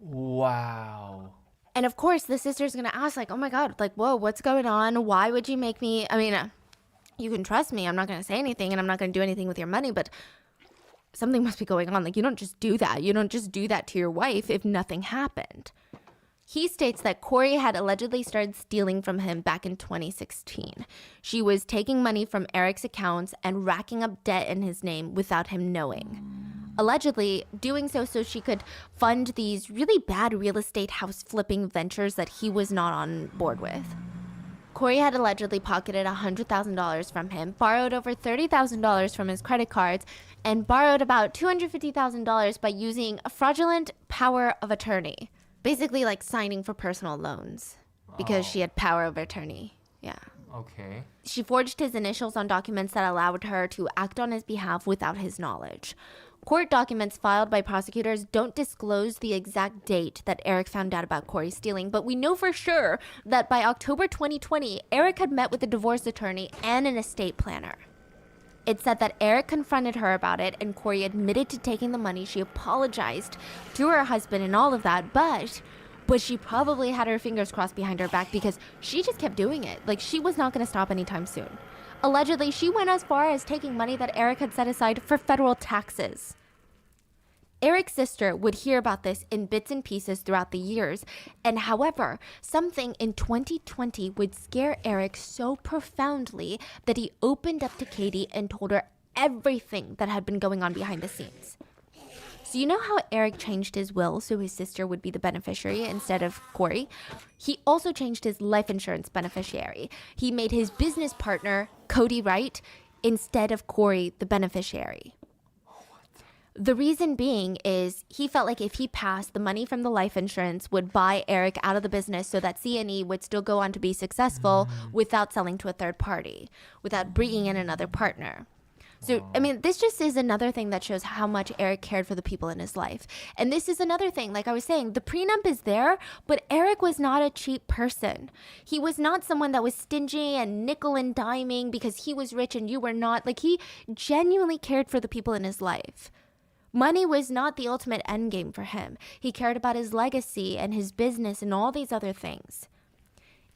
Wow. And of course, the sister's going to ask, like, oh my God, like, whoa, what's going on? Why would you make me? I mean, you can trust me. I'm not going to say anything and I'm not going to do anything with your money, but something must be going on. Like, you don't just do that. You don't just do that to your wife if nothing happened. He states that Corey had allegedly started stealing from him back in 2016. She was taking money from Eric's accounts and racking up debt in his name without him knowing. Allegedly doing so she could fund these really bad real estate house flipping ventures that he was not on board with. Corey had allegedly pocketed $100,000 from him, borrowed over $30,000 from his credit cards, and borrowed about $250,000 by using a fraudulent power of attorney. Basically like signing for personal loans because she had power of attorney. Yeah. Okay. She forged his initials on documents that allowed her to act on his behalf without his knowledge. Court documents filed by prosecutors don't disclose the exact date that Eric found out about Corey stealing, but we know for sure that by October 2020, Eric had met with a divorce attorney and an estate planner. It said that Eric confronted her about it and Corey admitted to taking the money. She apologized to her husband and all of that, but she probably had her fingers crossed behind her back because she just kept doing it. Like, she was not going to stop anytime soon. Allegedly, she went as far as taking money that Eric had set aside for federal taxes. Eric's sister would hear about this in bits and pieces throughout the years, and however, something in 2020 would scare Eric so profoundly that he opened up to Katie and told her everything that had been going on behind the scenes. So you know how Eric changed his will so his sister would be the beneficiary instead of Corey? He also changed his life insurance beneficiary. He made his business partner, Cody Wright, instead of Corey, the beneficiary. The reason being is he felt like if he passed, the money from the life insurance would buy Eric out of the business so that C&E would still go on to be successful without selling to a third party, without bringing in another partner. So, I mean, this just is another thing that shows how much Eric cared for the people in his life. And this is another thing, like I was saying, the prenup is there, but Eric was not a cheap person. He was not someone that was stingy and nickel and diming because he was rich and you were not. Like, he genuinely cared for the people in his life. Money was not the ultimate end game for him. He cared about his legacy and his business and all these other things.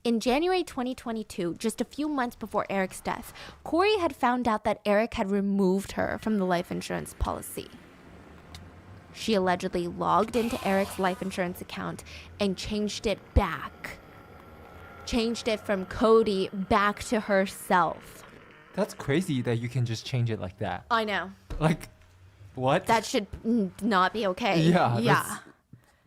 In January 2022, just a few months before Eric's death, Corey had found out that Eric had removed her from the life insurance policy. She allegedly logged into Eric's life insurance account and changed it back. Changed it from Cody back to herself. That's crazy that you can just change it like that. I know. Like, what? That should not be okay. Yeah. Yeah.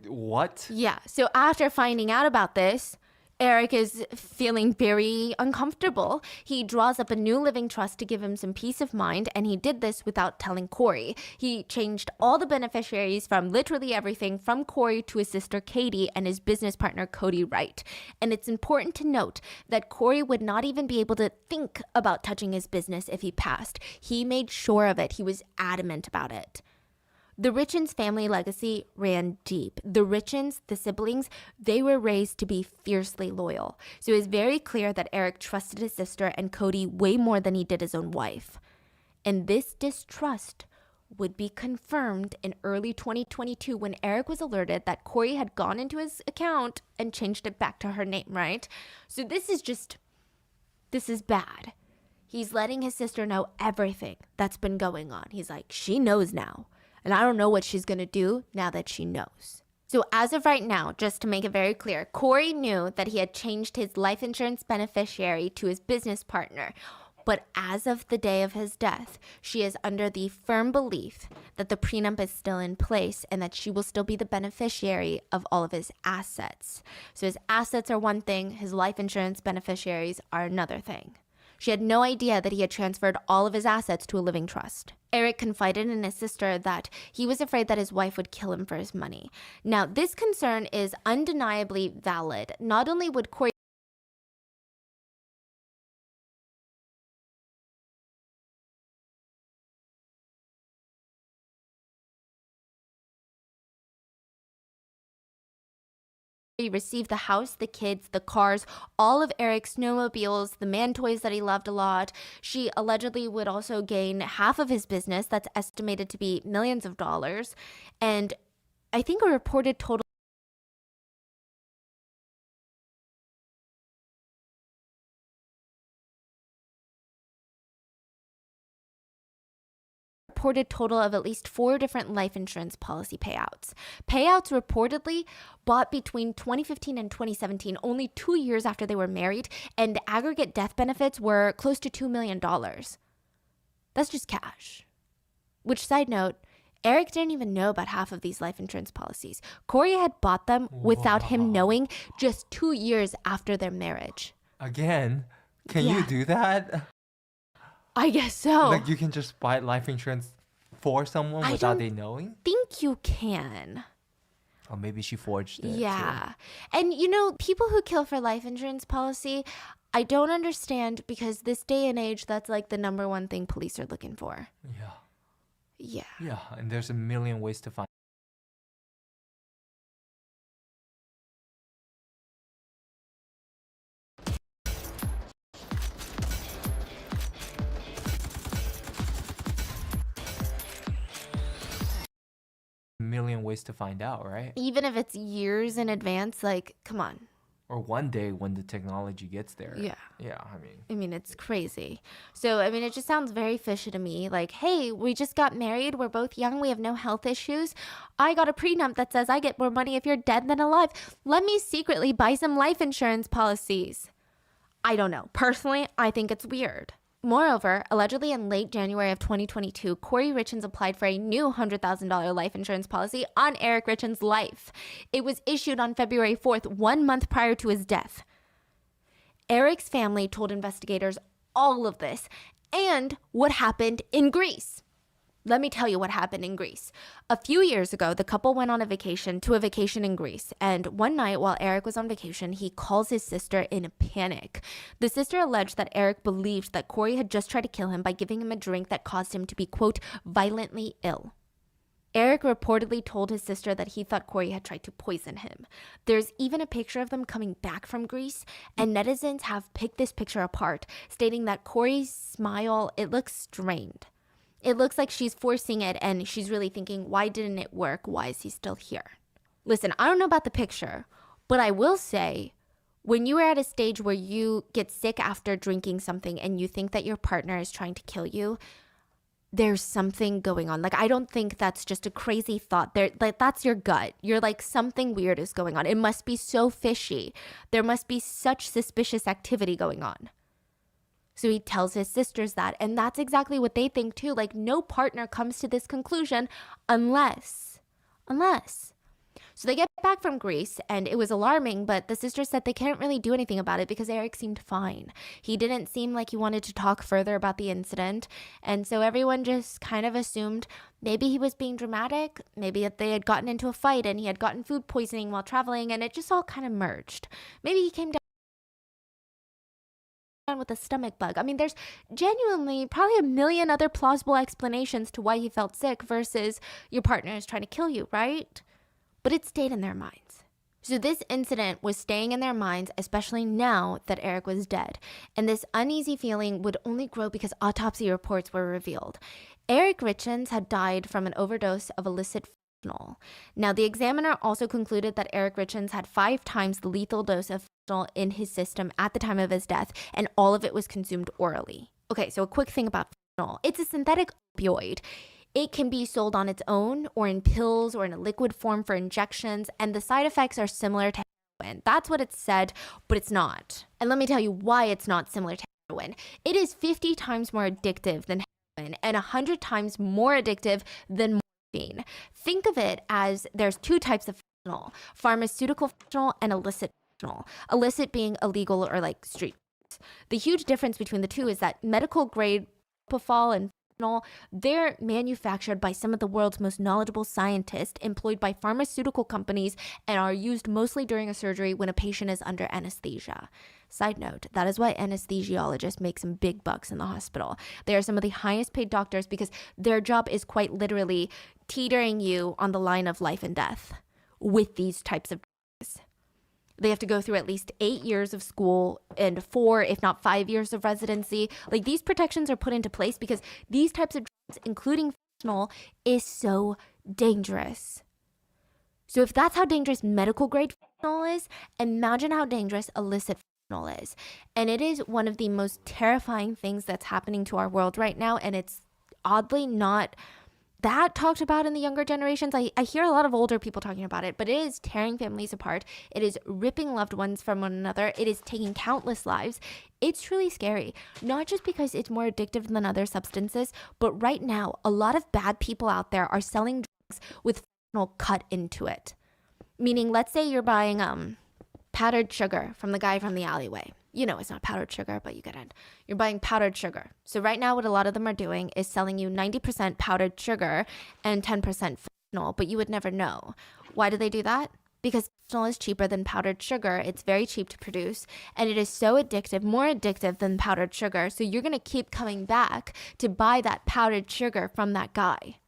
What? Yeah. So after finding out about this, Eric is feeling very uncomfortable. He draws up a new living trust to give him some peace of mind, and he did this without telling Corey. He changed all the beneficiaries from literally everything from Corey to his sister Katie and his business partner Cody Wright. And it's important to note that Corey would not even be able to think about touching his business if he passed. He made sure of it. He was adamant about it. The Richens family legacy ran deep. The Richens, the siblings, they were raised to be fiercely loyal. So it was very clear that Eric trusted his sister and Cody way more than he did his own wife. And this distrust would be confirmed in early 2022 when Eric was alerted that Corey had gone into his account and changed it back to her name, right? So this is bad. He's letting his sister know everything that's been going on. He's like, she knows now. And I don't know what she's going to do now that she knows. So as of right now, just to make it very clear, Corey knew that he had changed his life insurance beneficiary to his business partner. But as of the day of his death, she is under the firm belief that the prenup is still in place and that she will still be the beneficiary of all of his assets. So his assets are one thing, his life insurance beneficiaries are another thing. She had no idea that he had transferred all of his assets to a living trust. Eric confided in his sister that he was afraid that his wife would kill him for his money. Now, this concern is undeniably valid. Not only would Corey received the house, the kids, the cars, all of Eric's snowmobiles, the man toys that he loved a lot. She allegedly would also gain half of his business that's estimated to be millions of dollars. And I think a reported total of at least 4 different life insurance policy payouts. Payouts reportedly bought between 2015 and 2017, only 2 years after they were married, and the aggregate death benefits were close to $2 million. That's just cash. Which, side note, Eric didn't even know about half of these life insurance policies. Corey had bought them without him knowing just 2 years after their marriage. Again, can you do that? I guess so. Like, you can just buy life insurance for someone without they knowing? Think you can. Or maybe she forged it. Yeah. And you know, people who kill for life insurance policy, I don't understand, because this day and age, that's like the number one thing police are looking for. Yeah. Yeah. Yeah, and there's a million ways to find. Million ways to find out, right? Even if it's years in advance, like, come on. Or one day when the technology gets there. Yeah. Yeah, I mean, it's crazy. So, I mean, it just sounds very fishy to me. Like, hey, we just got married. We're both young. We have no health issues. I got a prenup that says I get more money if you're dead than alive. Let me secretly buy some life insurance policies. I don't know. Personally, I think it's weird. Moreover, allegedly in late January of 2022, Corey Richens applied for a new $100,000 life insurance policy on Eric Richens' life. It was issued on February 4th, 1 month prior to his death. Eric's family told investigators all of this and what happened in Greece. Let me tell you what happened in Greece. A few years ago, the couple went on a vacation in Greece. And one night while Eric was on vacation, he calls his sister in a panic. The sister alleged that Eric believed that Corey had just tried to kill him by giving him a drink that caused him to be, quote, violently ill. Eric reportedly told his sister that he thought Corey had tried to poison him. There's even a picture of them coming back from Greece, and netizens have picked this picture apart, stating that Corey's smile, it looks strained. It looks like she's forcing it, and she's really thinking, why didn't it work? Why is he still here? Listen, I don't know about the picture, but I will say, when you are at a stage where you get sick after drinking something and you think that your partner is trying to kill you, there's something going on. Like, I don't think that's just a crazy thought. Like, that's your gut. You're like, something weird is going on. It must be so fishy. There must be such suspicious activity going on. So he tells his sisters that, and that's exactly what they think too. Like, no partner comes to this conclusion unless. So they get back from Greece, and it was alarming, but the sisters said they can't really do anything about it because Eric seemed fine. He didn't seem like he wanted to talk further about the incident, and so everyone just kind of assumed maybe he was being dramatic, maybe that they had gotten into a fight and he had gotten food poisoning while traveling, and it just all kind of merged. Maybe he came down with a stomach bug. I mean, there's genuinely probably a million other plausible explanations to why he felt sick versus your partner is trying to kill you, right? But it stayed in their minds. So this incident was staying in their minds, especially now that Eric was dead. And this uneasy feeling would only grow because autopsy reports were revealed. Eric Richens had died from an overdose of illicit fentanyl. Now, the examiner also concluded that Eric Richens had 5 times the lethal dose of fentanyl in his system at the time of his death, and all of it was consumed orally. Okay, so a quick thing about fentanyl. It's a synthetic opioid. It can be sold on its own or in pills or in a liquid form for injections, and the side effects are similar to heroin. That's what it's said, but it's not. And let me tell you why it's not similar to heroin. It is 50 times more addictive than heroin and 100 times more addictive than morphine. Think of it as there's two types of fentanyl: pharmaceutical fentanyl and illicit fentanyl. Illicit being illegal or like street. The huge difference between the two is that medical grade propofol and fentanyl, they're manufactured by some of the world's most knowledgeable scientists employed by pharmaceutical companies and are used mostly during a surgery when a patient is under anesthesia. Side note, that is why anesthesiologists make some big bucks in the hospital. They are some of the highest paid doctors because their job is quite literally teetering you on the line of life and death with these types of drugs. They have to go through at least 8 years of school and 4, if not 5 years of residency. Like, these protections are put into place because these types of drugs, including fentanyl, is so dangerous. So if that's how dangerous medical grade fentanyl is, imagine how dangerous illicit fentanyl is. And it is one of the most terrifying things that's happening to our world right now. And it's oddly not that talked about in the younger generations. I hear a lot of older people talking about it, but it is tearing families apart. It is ripping loved ones from one another. It is taking countless lives. It's truly scary, not just because it's more addictive than other substances, but right now, a lot of bad people out there are selling drugs with fentanyl cut into it. Meaning, let's say you're buying powdered sugar from the guy from the alleyway. You know it's not powdered sugar, but you get it. You're buying powdered sugar. So right now what a lot of them are doing is selling you 90% powdered sugar and 10% fentanyl, but you would never know. Why do they do that? Because fentanyl is cheaper than powdered sugar. It's very cheap to produce, and it is so addictive, more addictive than powdered sugar. So you're going to keep coming back to buy that powdered sugar from that guy.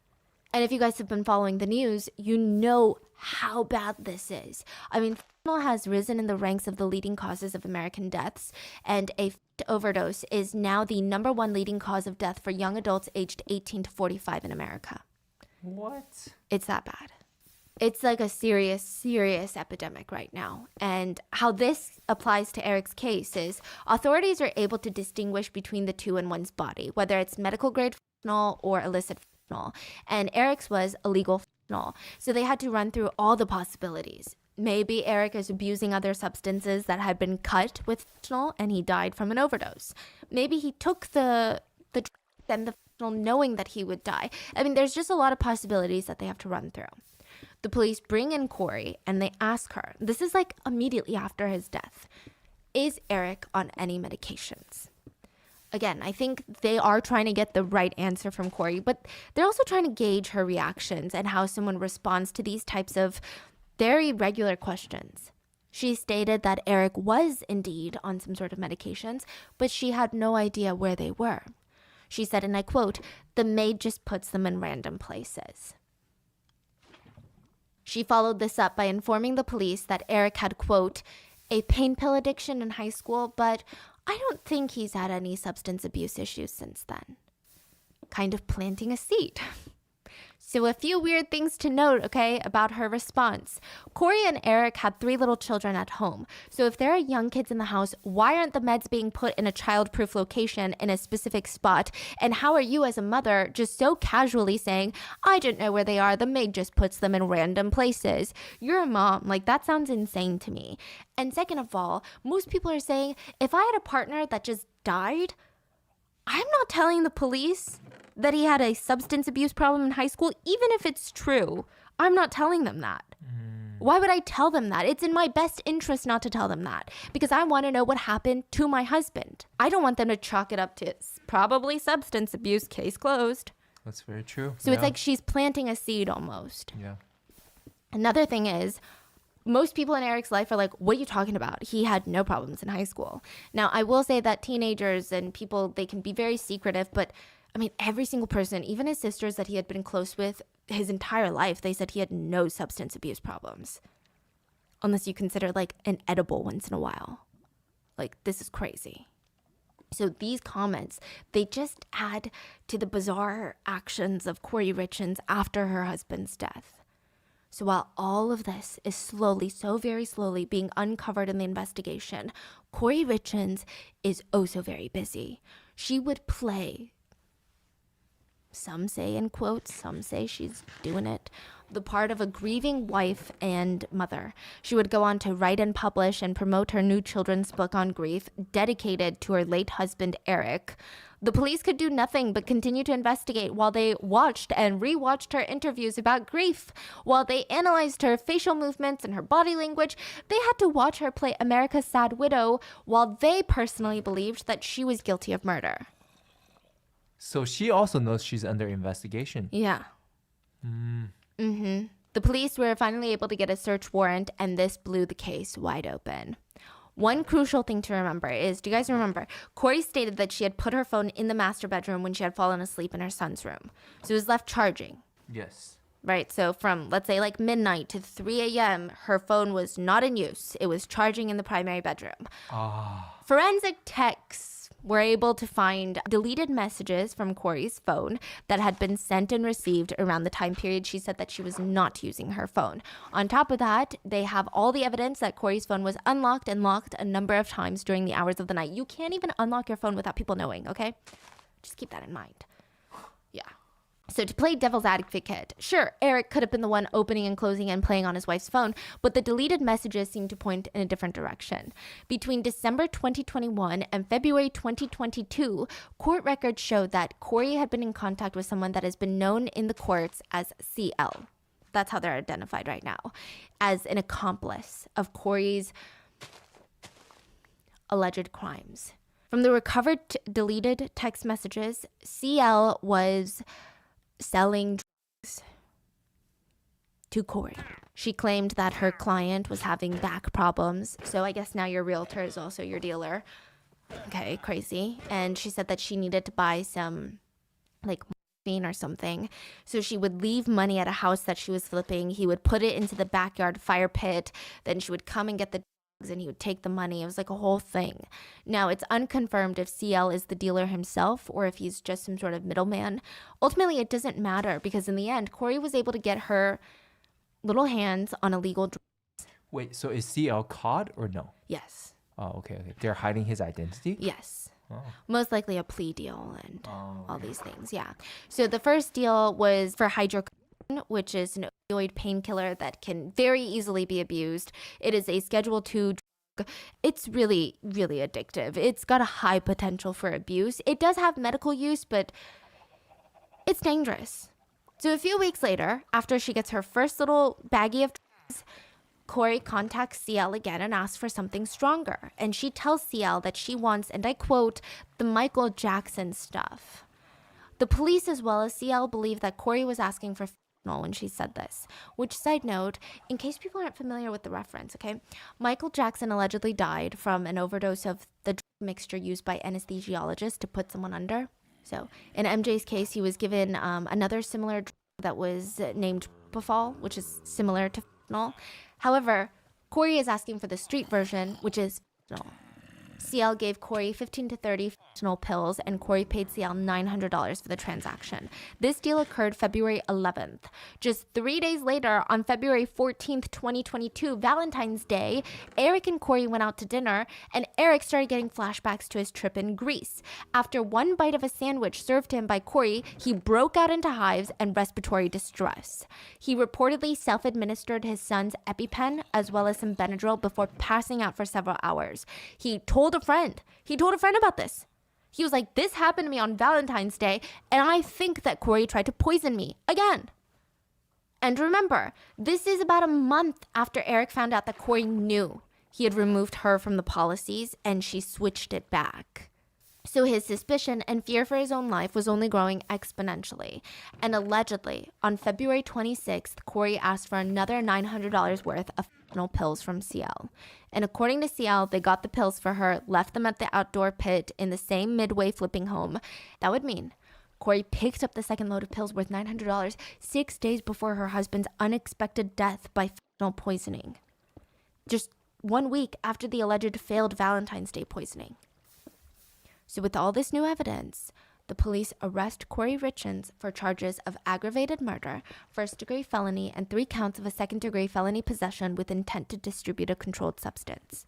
And if you guys have been following the news, you know how bad this is. I mean, fentanyl has risen in the ranks of the leading causes of American deaths, and a overdose is now the #1 leading cause of death for young adults aged 18 to 45 in America. What? It's that bad. It's like a serious, serious epidemic right now. And how this applies to Eric's case is authorities are able to distinguish between the two in one's body, whether it's medical grade fentanyl or illicit fentanyl. And Eric's was illegal fentanyl. So they had to run through all the possibilities. Maybe Eric is abusing other substances that had been cut with fentanyl and he died from an overdose. Maybe he took the drug and the fentanyl knowing that he would die. I mean, there's just a lot of possibilities that they have to run through. The police bring in Corey and they ask her, this is like immediately after his death, is Eric on any medications? Again, I think they are trying to get the right answer from Corey, but they're also trying to gauge her reactions and how someone responds to these types of very regular questions. She stated that Eric was indeed on some sort of medications, but she had no idea where they were. She said, and I quote, "The maid just puts them in random places." She followed this up by informing the police that Eric had, quote, "a pain pill addiction in high school, but I don't think he's had any substance abuse issues since then." Kind of planting a seed. So a few weird things to note, okay, about her response. Corey and Eric had 3 little children at home. So if there are young kids in the house, why aren't the meds being put in a child-proof location in a specific spot? And how are you as a mother just so casually saying, I don't know where they are, the maid just puts them in random places? You're a mom. Like, that sounds insane to me. And second of all, most people are saying, if I had a partner that just died, I'm not telling the police that he had a substance abuse problem in high school, even if it's true. I'm not telling them that. Why would I tell them that? It's in my best interest not to tell them that because I want to know what happened to my husband. I don't want them to chalk it up to probably substance abuse, case closed. That's very true. So it's like she's planting a seed almost. Yeah. Another thing is, most people in Eric's life are like, what are you talking about? He had no problems in high school. Now, I will say that teenagers and people, they can be very secretive, but I mean, every single person, even his sisters that he had been close with his entire life, they said he had no substance abuse problems. Unless you consider like an edible once in a while. Like, this is crazy. So these comments, they just add to the bizarre actions of Corey Richins after her husband's death. So while all of this is slowly, so very slowly being uncovered in the investigation, Corey Richins is oh so very busy. She would play, some say in quotes, some say she's doing it, the part of a grieving wife and mother. She would go on to write and publish and promote her new children's book on grief, dedicated to her late husband, Eric. The police could do nothing but continue to investigate while they watched and rewatched her interviews about grief. While they analyzed her facial movements and her body language, they had to watch her play America's Sad Widow while they personally believed that she was guilty of murder. So she also knows she's under investigation. Yeah. The police were finally able to get a search warrant, and this blew the case wide open. One crucial thing to remember is, do you guys remember, Corey stated that she had put her phone in the master bedroom when she had fallen asleep in her son's room. So it was left charging. Yes. Right, so from, let's say, like midnight to 3 a.m., her phone was not in use. It was charging in the primary bedroom. Forensic techs were able to find deleted messages from Corey's phone that had been sent and received around the time period she said that she was not using her phone. On top of that, they have all the evidence that Corey's phone was unlocked and locked a number of times during the hours of the night. You can't even unlock your phone without people knowing, okay? Just keep that in mind. Yeah. So to play devil's advocate, sure, Eric could have been the one opening and closing and playing on his wife's phone, but the deleted messages seem to point in a different direction. Between December 2021 and February 2022, court records showed that Corey had been in contact with someone that has been known in the courts as CL. That's how they're identified right now, as an accomplice of Corey's alleged crimes. From the recovered deleted text messages, CL was selling drugs to Corey. She claimed that her client was having back problems. So I guess now your realtor is also your dealer. Okay, crazy. And she said that she needed to buy some like morphine or something. So she would leave money at a house that she was flipping. He would put it into the backyard fire pit. Then she would come and get the and he would take the money. It was like a whole thing. Now, it's unconfirmed if CL is the dealer himself or if he's just some sort of middleman. Ultimately, it doesn't matter because in the end, Corey was able to get her little hands on illegal drugs. Wait, so is CL caught or no? Yes. Oh, okay. They're hiding his identity? Yes. Oh. Most likely a plea deal and all these things, yeah. So the first deal was for hydrocodone, which is an opioid painkiller that can very easily be abused. It is a Schedule II drug. It's really, really addictive. It's got a high potential for abuse. It does have medical use, but it's dangerous. So a few weeks later, after she gets her first little baggie of drugs, Corey contacts CL again and asks for something stronger. And she tells CL that she wants, and I quote, the Michael Jackson stuff. The police as well as CL believe that Corey was asking for when she said this, which, side note, in case people aren't familiar with the reference, okay, Michael Jackson allegedly died from an overdose of the drug mixture used by anesthesiologists to put someone under. So in MJ's case, he was given another similar drug that was named propofol, which is similar to fentanyl. However, Corey is asking for the street version, which is fentanyl. CL gave Corey 15 to 30 fentanyl pills, and Corey paid CL $900 for the transaction. This deal occurred February 11th. Just 3 days later, on February 14th, 2022, Valentine's Day, Eric and Corey went out to dinner, and Eric started getting flashbacks to his trip in Greece. After one bite of a sandwich served to him by Corey, he broke out into hives and respiratory distress. He reportedly self-administered his son's EpiPen as well as some Benadryl before passing out for several hours. He told a friend about this. He was like, this happened to me on Valentine's Day, and I think that Corey tried to poison me again. And remember, this is about a month after Eric found out that Corey knew he had removed her from the policies and she switched it back. So his suspicion and fear for his own life was only growing exponentially. And allegedly, on February 26th, Corey asked for another $900 worth of fentanyl pills from CL. And according to CL, they got the pills for her, left them at the outdoor pit in the same Midway flipping home. That would mean Corey picked up the second load of pills worth $900 6 days before her husband's unexpected death by fentanyl poisoning. Just 1 week after the alleged failed Valentine's Day poisoning. So with all this new evidence, the police arrest Corey Richens for charges of aggravated murder, first-degree felony, and 3 counts of a second-degree felony possession with intent to distribute a controlled substance.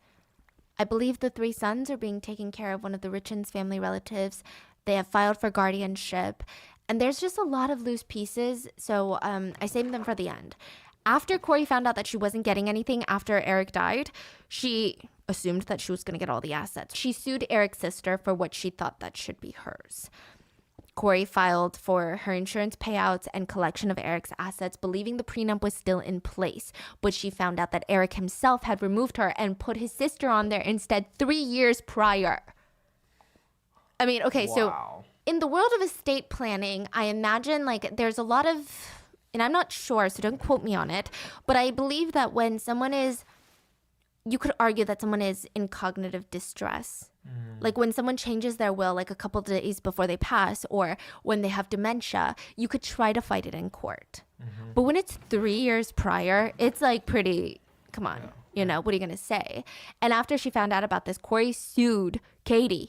I believe the 3 sons are being taken care of one of the Richens family relatives. They have filed for guardianship, And there's just a lot of loose pieces, so I saved them for the end. After Corey found out that she wasn't getting anything after Eric died, she assumed that she was going to get all the assets. She sued Eric's sister for what she thought that should be hers. Corey filed for her insurance payouts and collection of Eric's assets, believing the prenup was still in place. But she found out that Eric himself had removed her and put his sister on there instead 3 years prior. I mean, okay, so in the world of estate planning, I imagine like there's a lot of, and I'm not sure, so don't quote me on it, but I believe that when someone is, you could argue that someone is in cognitive distress. Like when someone changes their will like a couple days before they pass, or when they have dementia, you could try to fight it in court. But when it's 3 years prior, it's like pretty, come on, you know, what are you going to say? And after she found out about this, Corey sued Katie,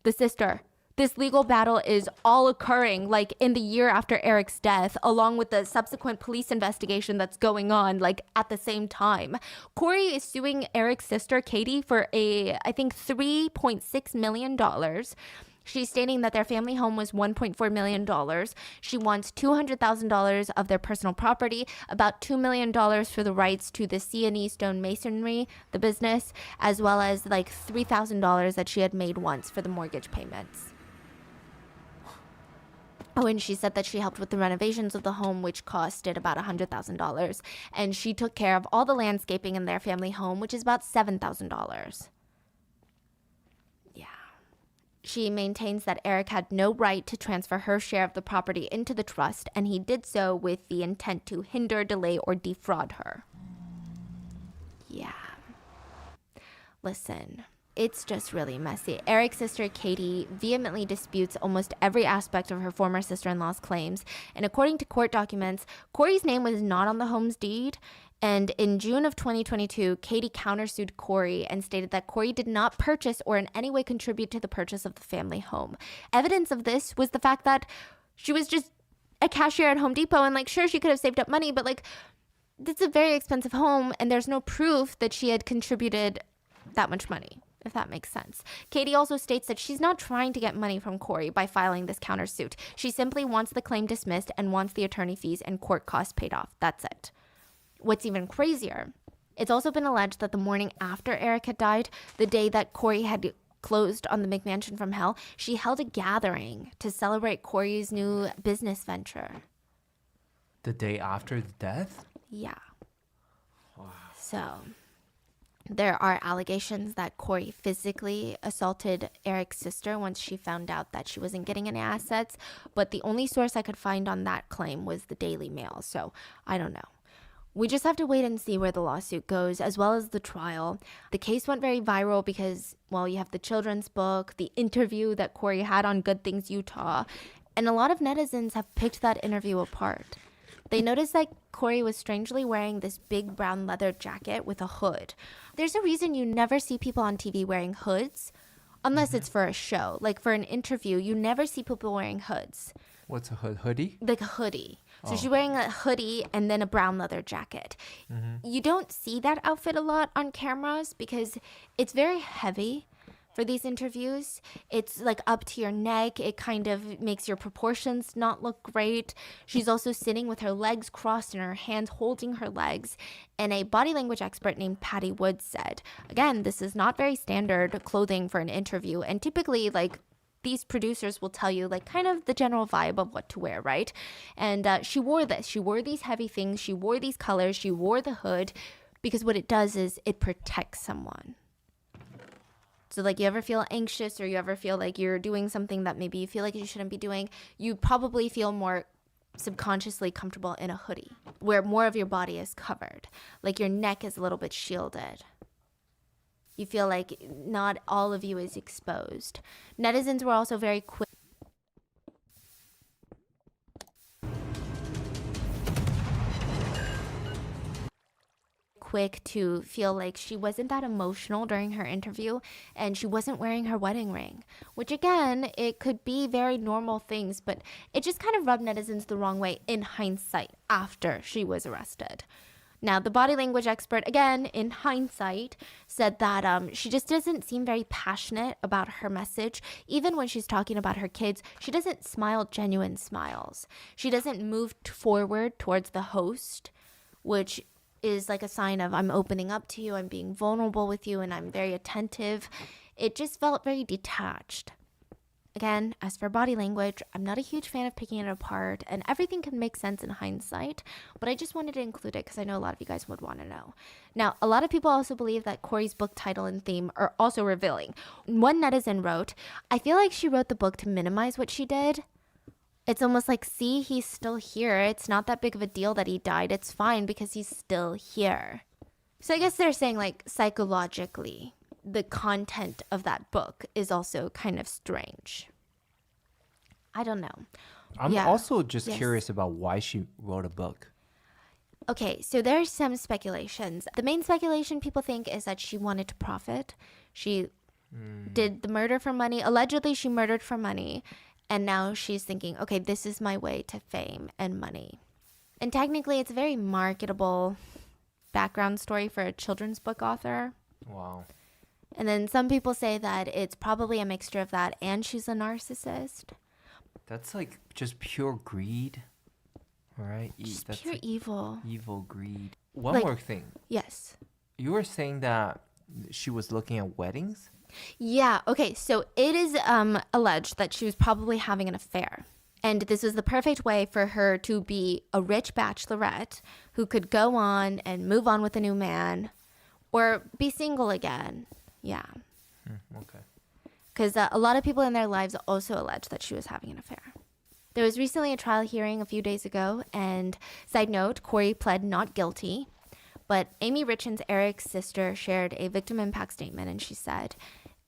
the sister. This legal battle is all occurring like in the year after Eric's death, along with the subsequent police investigation that's going on like at the same time. Corey is suing Eric's sister, Katie, for I think $3.6 million. She's stating that their family home was $1.4 million. She wants $200,000 of their personal property, about $2 million for the rights to the C&E Stone Masonry, the business, as well as like $3,000 that she had made once for the mortgage payments. Oh, and she said that she helped with the renovations of the home, which costed about $100,000. And she took care of all the landscaping in their family home, which is about $7,000. Yeah. She maintains that Eric had no right to transfer her share of the property into the trust, and he did so with the intent to hinder, delay, or defraud her. Yeah. Listen. It's just really messy. Eric's sister, Katie, vehemently disputes almost every aspect of her former sister-in-law's claims. And according to court documents, Corey's name was not on the home's deed. And in June of 2022, Katie countersued Corey and stated that Corey did not purchase or in any way contribute to the purchase of the family home. Evidence of this was the fact that she was just a cashier at Home Depot, and like, sure, she could have saved up money, but like, it's a very expensive home, and there's no proof that she had contributed that much money, if that makes sense. Katie also states that she's not trying to get money from Corey by filing this countersuit. She simply wants the claim dismissed and wants the attorney fees and court costs paid off. That's it. What's even crazier, it's also been alleged that the morning after Eric had died, the day that Corey had closed on the McMansion from hell, she held a gathering to celebrate Corey's new business venture. The day after the death? Yeah. Wow. So there are allegations that Corey physically assaulted Eric's sister once she found out that she wasn't getting any assets, but the only source I could find on that claim was the Daily Mail, so I don't know. We just have to wait and see where the lawsuit goes, as well as the trial. The case went very viral because, well, you have the children's book, the interview that Corey had on Good Things Utah, and a lot of netizens have picked that interview apart. They noticed that Corey was strangely wearing this big brown leather jacket with a hood. There's a reason you never see people on TV wearing hoods, unless it's for a show. Like for an interview, you never see people wearing hoods. What's a hood? Hoodie? Like a hoodie. So she's wearing a hoodie and then a brown leather jacket. You don't see that outfit a lot on cameras because it's very heavy for these interviews. It's like up to your neck. It kind of makes your proportions not look great. She's also sitting with her legs crossed and her hands holding her legs. And a body language expert named Patty Woods said, again, this is not very standard clothing for an interview. And typically, like, these producers will tell you like kind of the general vibe of what to wear, right? And she wore this. She wore these heavy things. She wore these colors. She wore the hood because what it does is it protects someone. So like you ever feel anxious or you ever feel like you're doing something that maybe you feel like you shouldn't be doing, you probably feel more subconsciously comfortable in a hoodie where more of your body is covered. Like your neck is a little bit shielded. You feel like not all of you is exposed. Netizens were also very quick to feel like she wasn't that emotional during her interview and she wasn't wearing her wedding ring, which again, it could be very normal things, but it just kind of rubbed netizens the wrong way in hindsight after she was arrested. Now, the body language expert, again, in hindsight, said that she just doesn't seem very passionate about her message. Even when she's talking about her kids, she doesn't smile genuine smiles. She doesn't move forward towards the host, which is like a sign of I'm opening up to you, I'm being vulnerable with you, and I'm very attentive. It just felt very detached. Again, as for body language, I'm not a huge fan of picking it apart, and everything can make sense in hindsight, but I just wanted to include it because I know a lot of you guys would want to know. Now, a lot of people also believe that Corey's book title and theme are also revealing. One netizen wrote, I feel like she wrote the book to minimize what she did. It's almost like, see, he's still here. It's not that big of a deal that he died. It's fine because he's still here. So I guess they're saying, like, psychologically, the content of that book is also kind of strange. I don't know. I'm also just curious about why she wrote a book. Okay, so there's some speculations. The main speculation people think is that she wanted to profit. She did the murder for money. Allegedly, she murdered for money. And now she's thinking, okay, this is my way to fame and money. And technically, it's a very marketable background story for a children's book author. Wow. And then some people say that it's probably a mixture of that and she's a narcissist. That's like just pure greed, right? Just That's pure like evil. evil greed. One Like- more thing. Yes. You were saying that she was looking at weddings? Yeah, okay, so it is alleged that she was probably having an affair. And this was the perfect way for her to be a rich bachelorette who could go on and move on with a new man or be single again. Yeah. Okay. Because a lot of people in their lives also allege that she was having an affair. There was recently a trial hearing a few days ago, and side note, Corey pled not guilty. But Amy Richens, Eric's sister, shared a victim impact statement, and she said,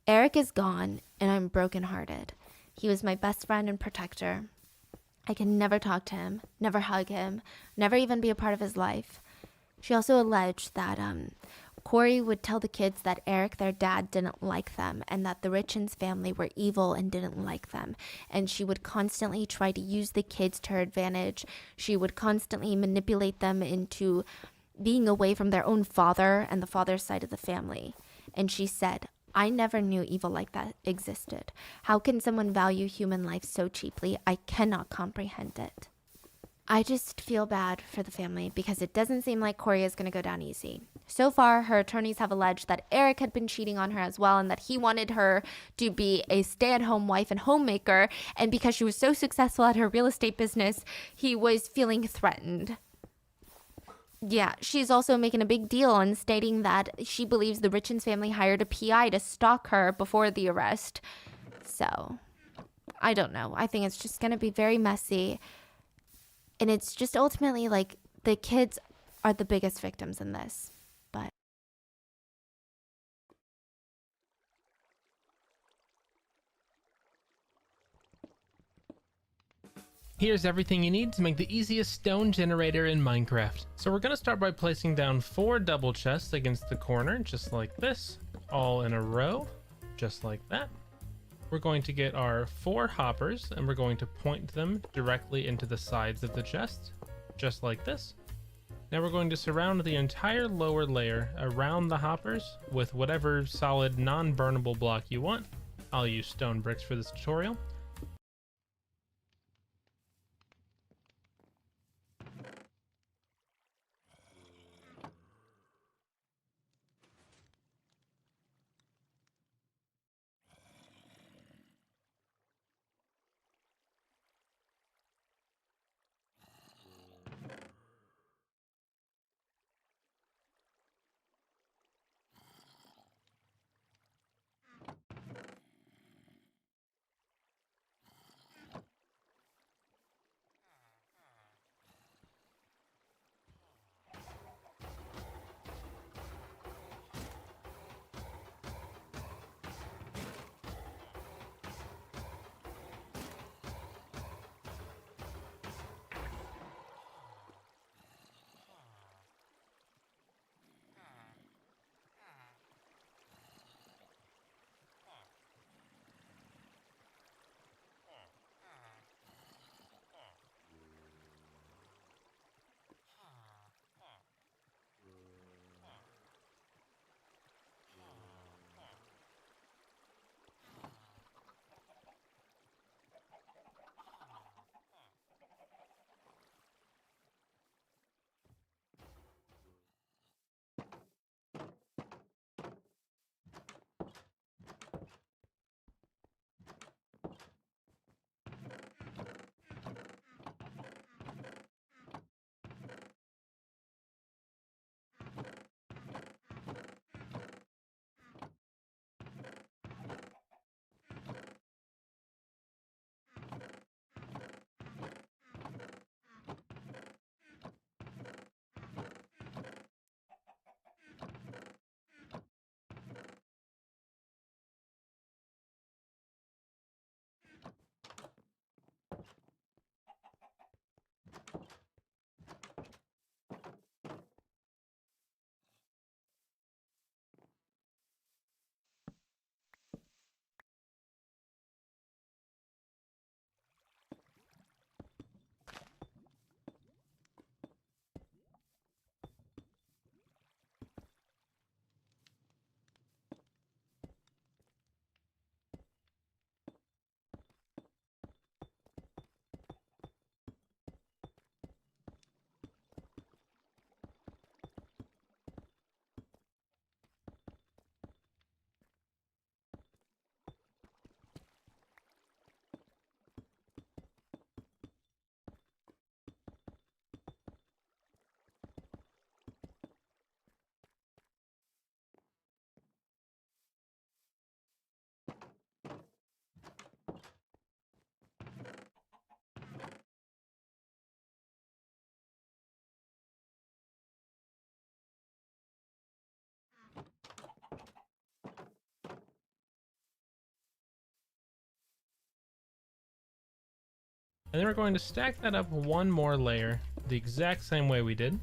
Eric is gone, and I'm brokenhearted. He was my best friend and protector. I can never talk to him, never hug him, never even be a part of his life. She also alleged that Corey would tell the kids that Eric, their dad, didn't like them and that the Richens family were evil and didn't like them. And she would constantly try to use the kids to her advantage. She would constantly manipulate them into being away from their own father and the father's side of the family. And she said, I never knew evil like that existed. How can someone value human life so cheaply? I cannot comprehend it. I just feel bad for the family because it doesn't seem like Corey is going to go down easy. So far, her attorneys have alleged that Eric had been cheating on her as well and that he wanted her to be a stay-at-home wife and homemaker. And because she was so successful at her real estate business, he was feeling threatened. Yeah, she's also making a big deal and stating that she believes the Richens family hired a PI to stalk her before the arrest. So, I don't know. I think it's just going to be very messy. And it's just ultimately like the kids are the biggest victims in this. But here's everything you need to make the easiest stone generator in Minecraft. So we're going to start by placing down 4 double chests against the corner, just like this, all in a row, just like that. We're going to get our 4 hoppers and we're going to point them directly into the sides of the chest, just like this. Now we're going to surround the entire lower layer around the hoppers with whatever solid non-burnable block you want. I'll use stone bricks for this tutorial. And then we're going to stack that up one more layer the exact same way we did.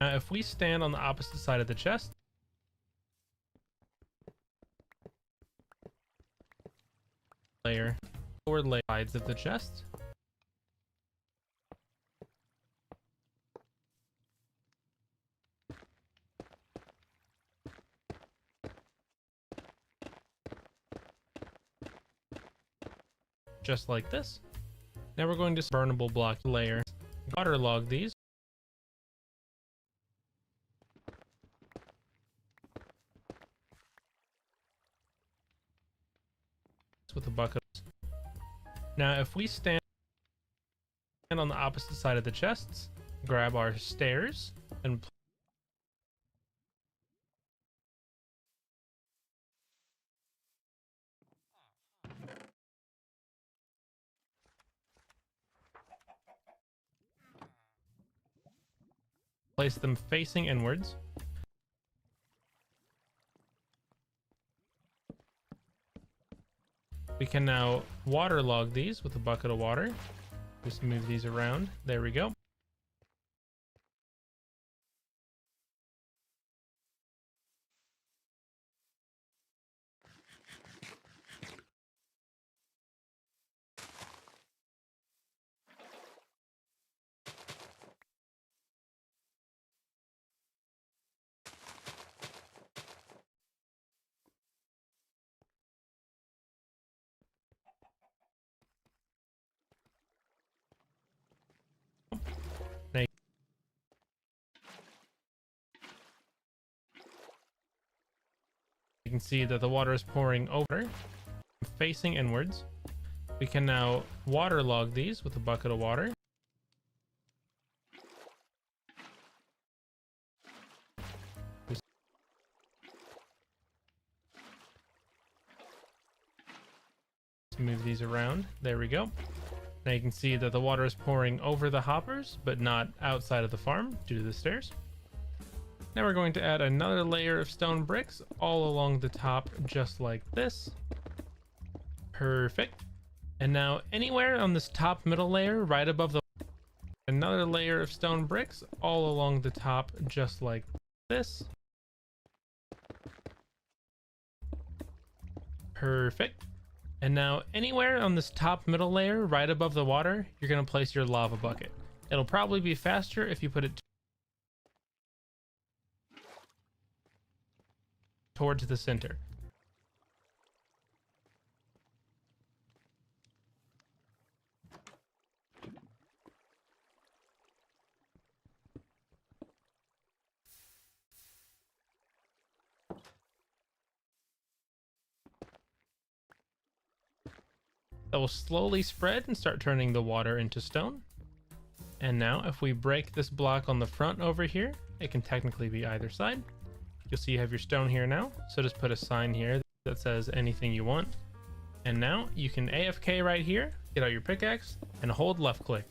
Now, if we stand on the opposite side of the chest, layer, lower sides of the chest. Just like this. Now we're going to burnable block layer, waterlog these. With a bucket. Now if we stand on the opposite side of the chests, grab our stairs and place them facing inwards. We can now waterlog these with a bucket of water. Just move these around. There we go. Now you can see that the water is pouring over, facing inwards. We can now waterlog these with a bucket of water. Move these around. There we go. Now you can see that the water is pouring over the hoppers, but not outside of the farm due to the stairs. Now we're going to add another layer of stone bricks all along the top, just like this. Perfect. And now anywhere on this top middle layer, right above the another layer of stone bricks all along the top, just like this. Perfect. And now anywhere on this top middle layer, right above the water, you're going to place your lava bucket. It'll probably be faster if you put it towards the center. That will slowly spread and start turning the water into stone. And now if we break this block on the front over here, it can technically be either side. You'll see you have your stone here now. So just put a sign here that says anything you want. And now you can AFK right here, get out your pickaxe and hold left click.